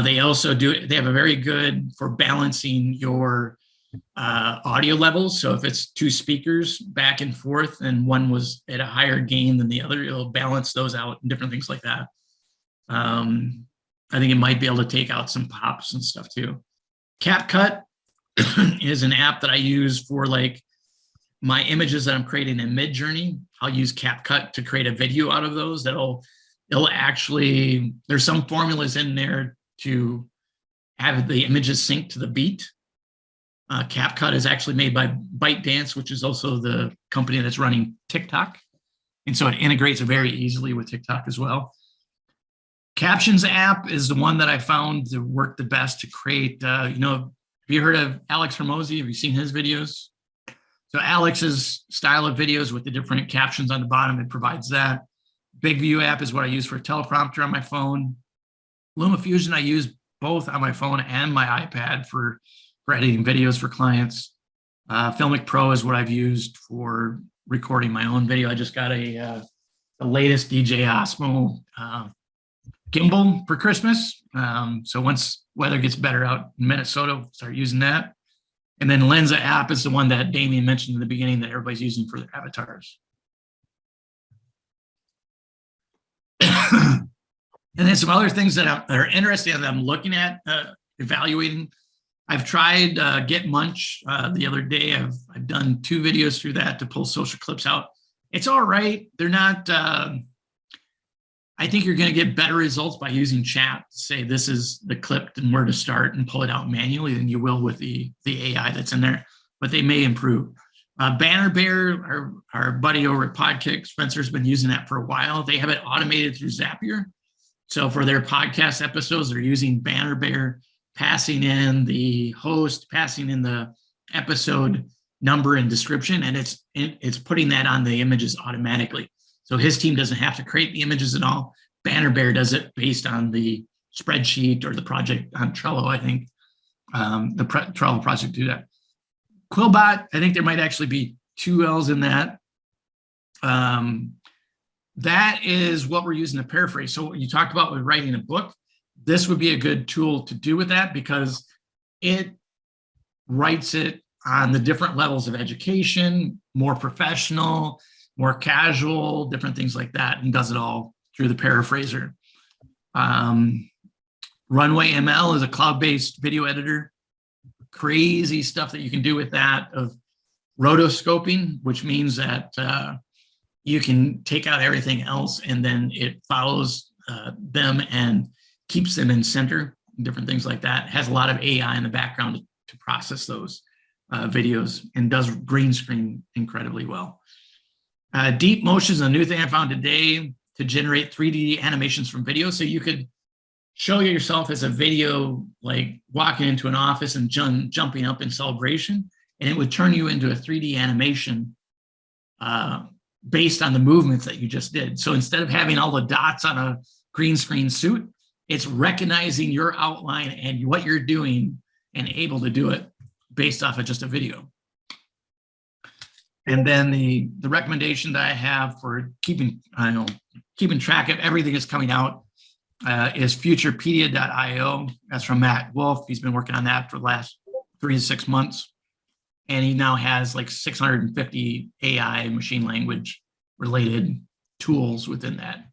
They also they have a very good for balancing your audio levels. So if it's two speakers back and forth and one was at a higher gain than the other, it'll balance those out and different things like that. I think it might be able to take out some pops and stuff too. CapCut is an app that I use for like my images that I'm creating in MidJourney. I'll use CapCut to create a video out of those. It'll actually, there's some formulas in there to have the images sync to the beat. CapCut is actually made by ByteDance, which is also the company that's running TikTok. And so it integrates very easily with TikTok as well. Captions app is the one that I found to work the best to create, have you heard of Alex Hormozy? Have you seen his videos? So Alex's style of videos with the different captions on the bottom, it provides that. Big View app is what I use for a teleprompter on my phone. LumaFusion, I use both on my phone and my iPad for editing videos for clients. Filmic Pro is what I've used for recording my own video. I just got the latest DJ Osmo gimbal for Christmas. So once weather gets better out in Minnesota, we'll start using that. And then Lensa app is the one that Damien mentioned in the beginning that everybody's using for their avatars. And then some other things that are interesting that I'm looking at, evaluating. I've tried Get Munch the other day. I've done 2 videos through that to pull social clips out. It's all right. They're not, I think you're going to get better results by using chat to say this is the clip and where to start and pull it out manually than you will with the AI that's in there, but they may improve. Banner Bear, our buddy over at Podkick, Spencer's been using that for a while. They have it automated through Zapier. So for their podcast episodes, they're using Banner Bear, passing in the host, passing in the episode number and description, and it's putting that on the images automatically. So his team doesn't have to create the images at all. Banner Bear does it based on the spreadsheet or the project on Trello, I think. The Trello project do that. Quillbot, I think there might actually be 2 L's in that. That is what we're using to paraphrase. So what you talked about with writing a book, this would be a good tool to do with that because it writes it on the different levels of education, more professional, more casual, different things like that, and does it all through the paraphraser. Runway ML is a cloud-based video editor. Crazy stuff that you can do with that of rotoscoping, which means that you can take out everything else and then it follows them and keeps them in center, different things like that. It has a lot of AI in the background to process those videos and does green screen incredibly well. Deep Motion is a new thing I found today to generate 3D animations from video. So you could show yourself as a video, like walking into an office and jumping up in celebration, and it would turn you into a 3D animation based on the movements that you just did. So instead of having all the dots on a green screen suit, it's recognizing your outline and what you're doing and able to do it based off of just a video. And then the recommendation that I have for keeping track of everything that's coming out is futurepedia.io. That's from Matt Wolf. He's been working on that for the last 3 to 6 months. And he now has like 650 AI machine language related tools within that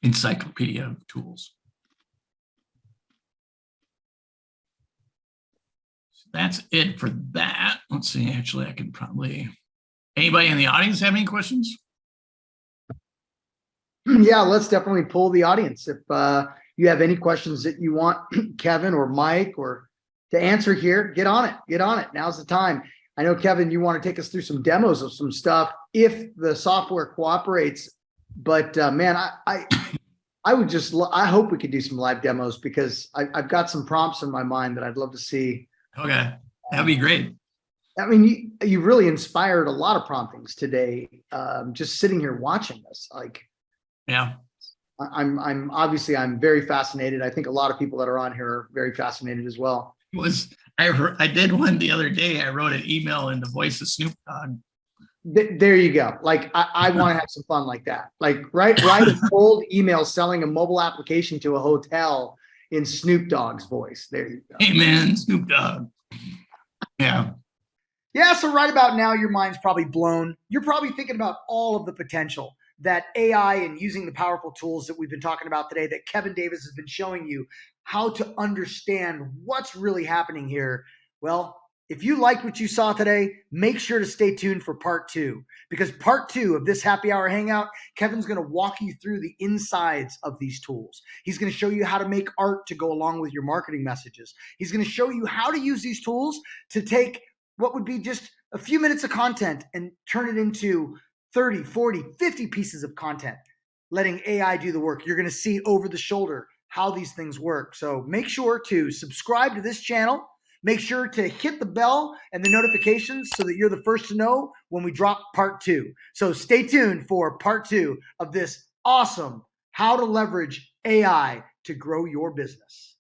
encyclopedia of tools. So that's it for that. Let's see, actually, I could probably, anybody in the audience have any questions? Yeah, let's definitely pull the audience. If you have any questions that you want Kevin or Mike or to answer here, get on it. Get on it. Now's the time. I know, Kevin, you want to take us through some demos of some stuff if the software cooperates. But man, I would just, I hope we could do some live demos because I've got some prompts in my mind that I'd love to see. Okay, that'd be great. I mean, you really inspired a lot of promptings today. Just sitting here watching this, like, yeah, I'm obviously I'm very fascinated. I think a lot of people that are on here are very fascinated as well. I did one the other day. I wrote an email in the voice of Snoop Dogg. There you go. Like I want to have some fun like that. Like write a cold email selling a mobile application to a hotel in Snoop Dogg's voice. There you go. Hey man, Snoop Dogg. Yeah. Yeah, so right about now, your mind's probably blown. You're probably thinking about all of the potential that AI and using the powerful tools that we've been talking about today, that Kevin Davis has been showing you how to understand what's really happening here. Well, if you liked what you saw today, make sure to stay tuned for part 2, because part 2 of this happy hour hangout, Kevin's going to walk you through the insides of these tools. He's going to show you how to make art to go along with your marketing messages. He's going to show you how to use these tools to take what would be just a few minutes of content and turn it into 30, 40, 50 pieces of content, letting AI do the work. You're going to see over the shoulder how these things work. So make sure to subscribe to this channel. Make sure to hit the bell and the notifications so that you're the first to know when we drop part 2. So stay tuned for part 2 of this awesome how to leverage AI to grow your business.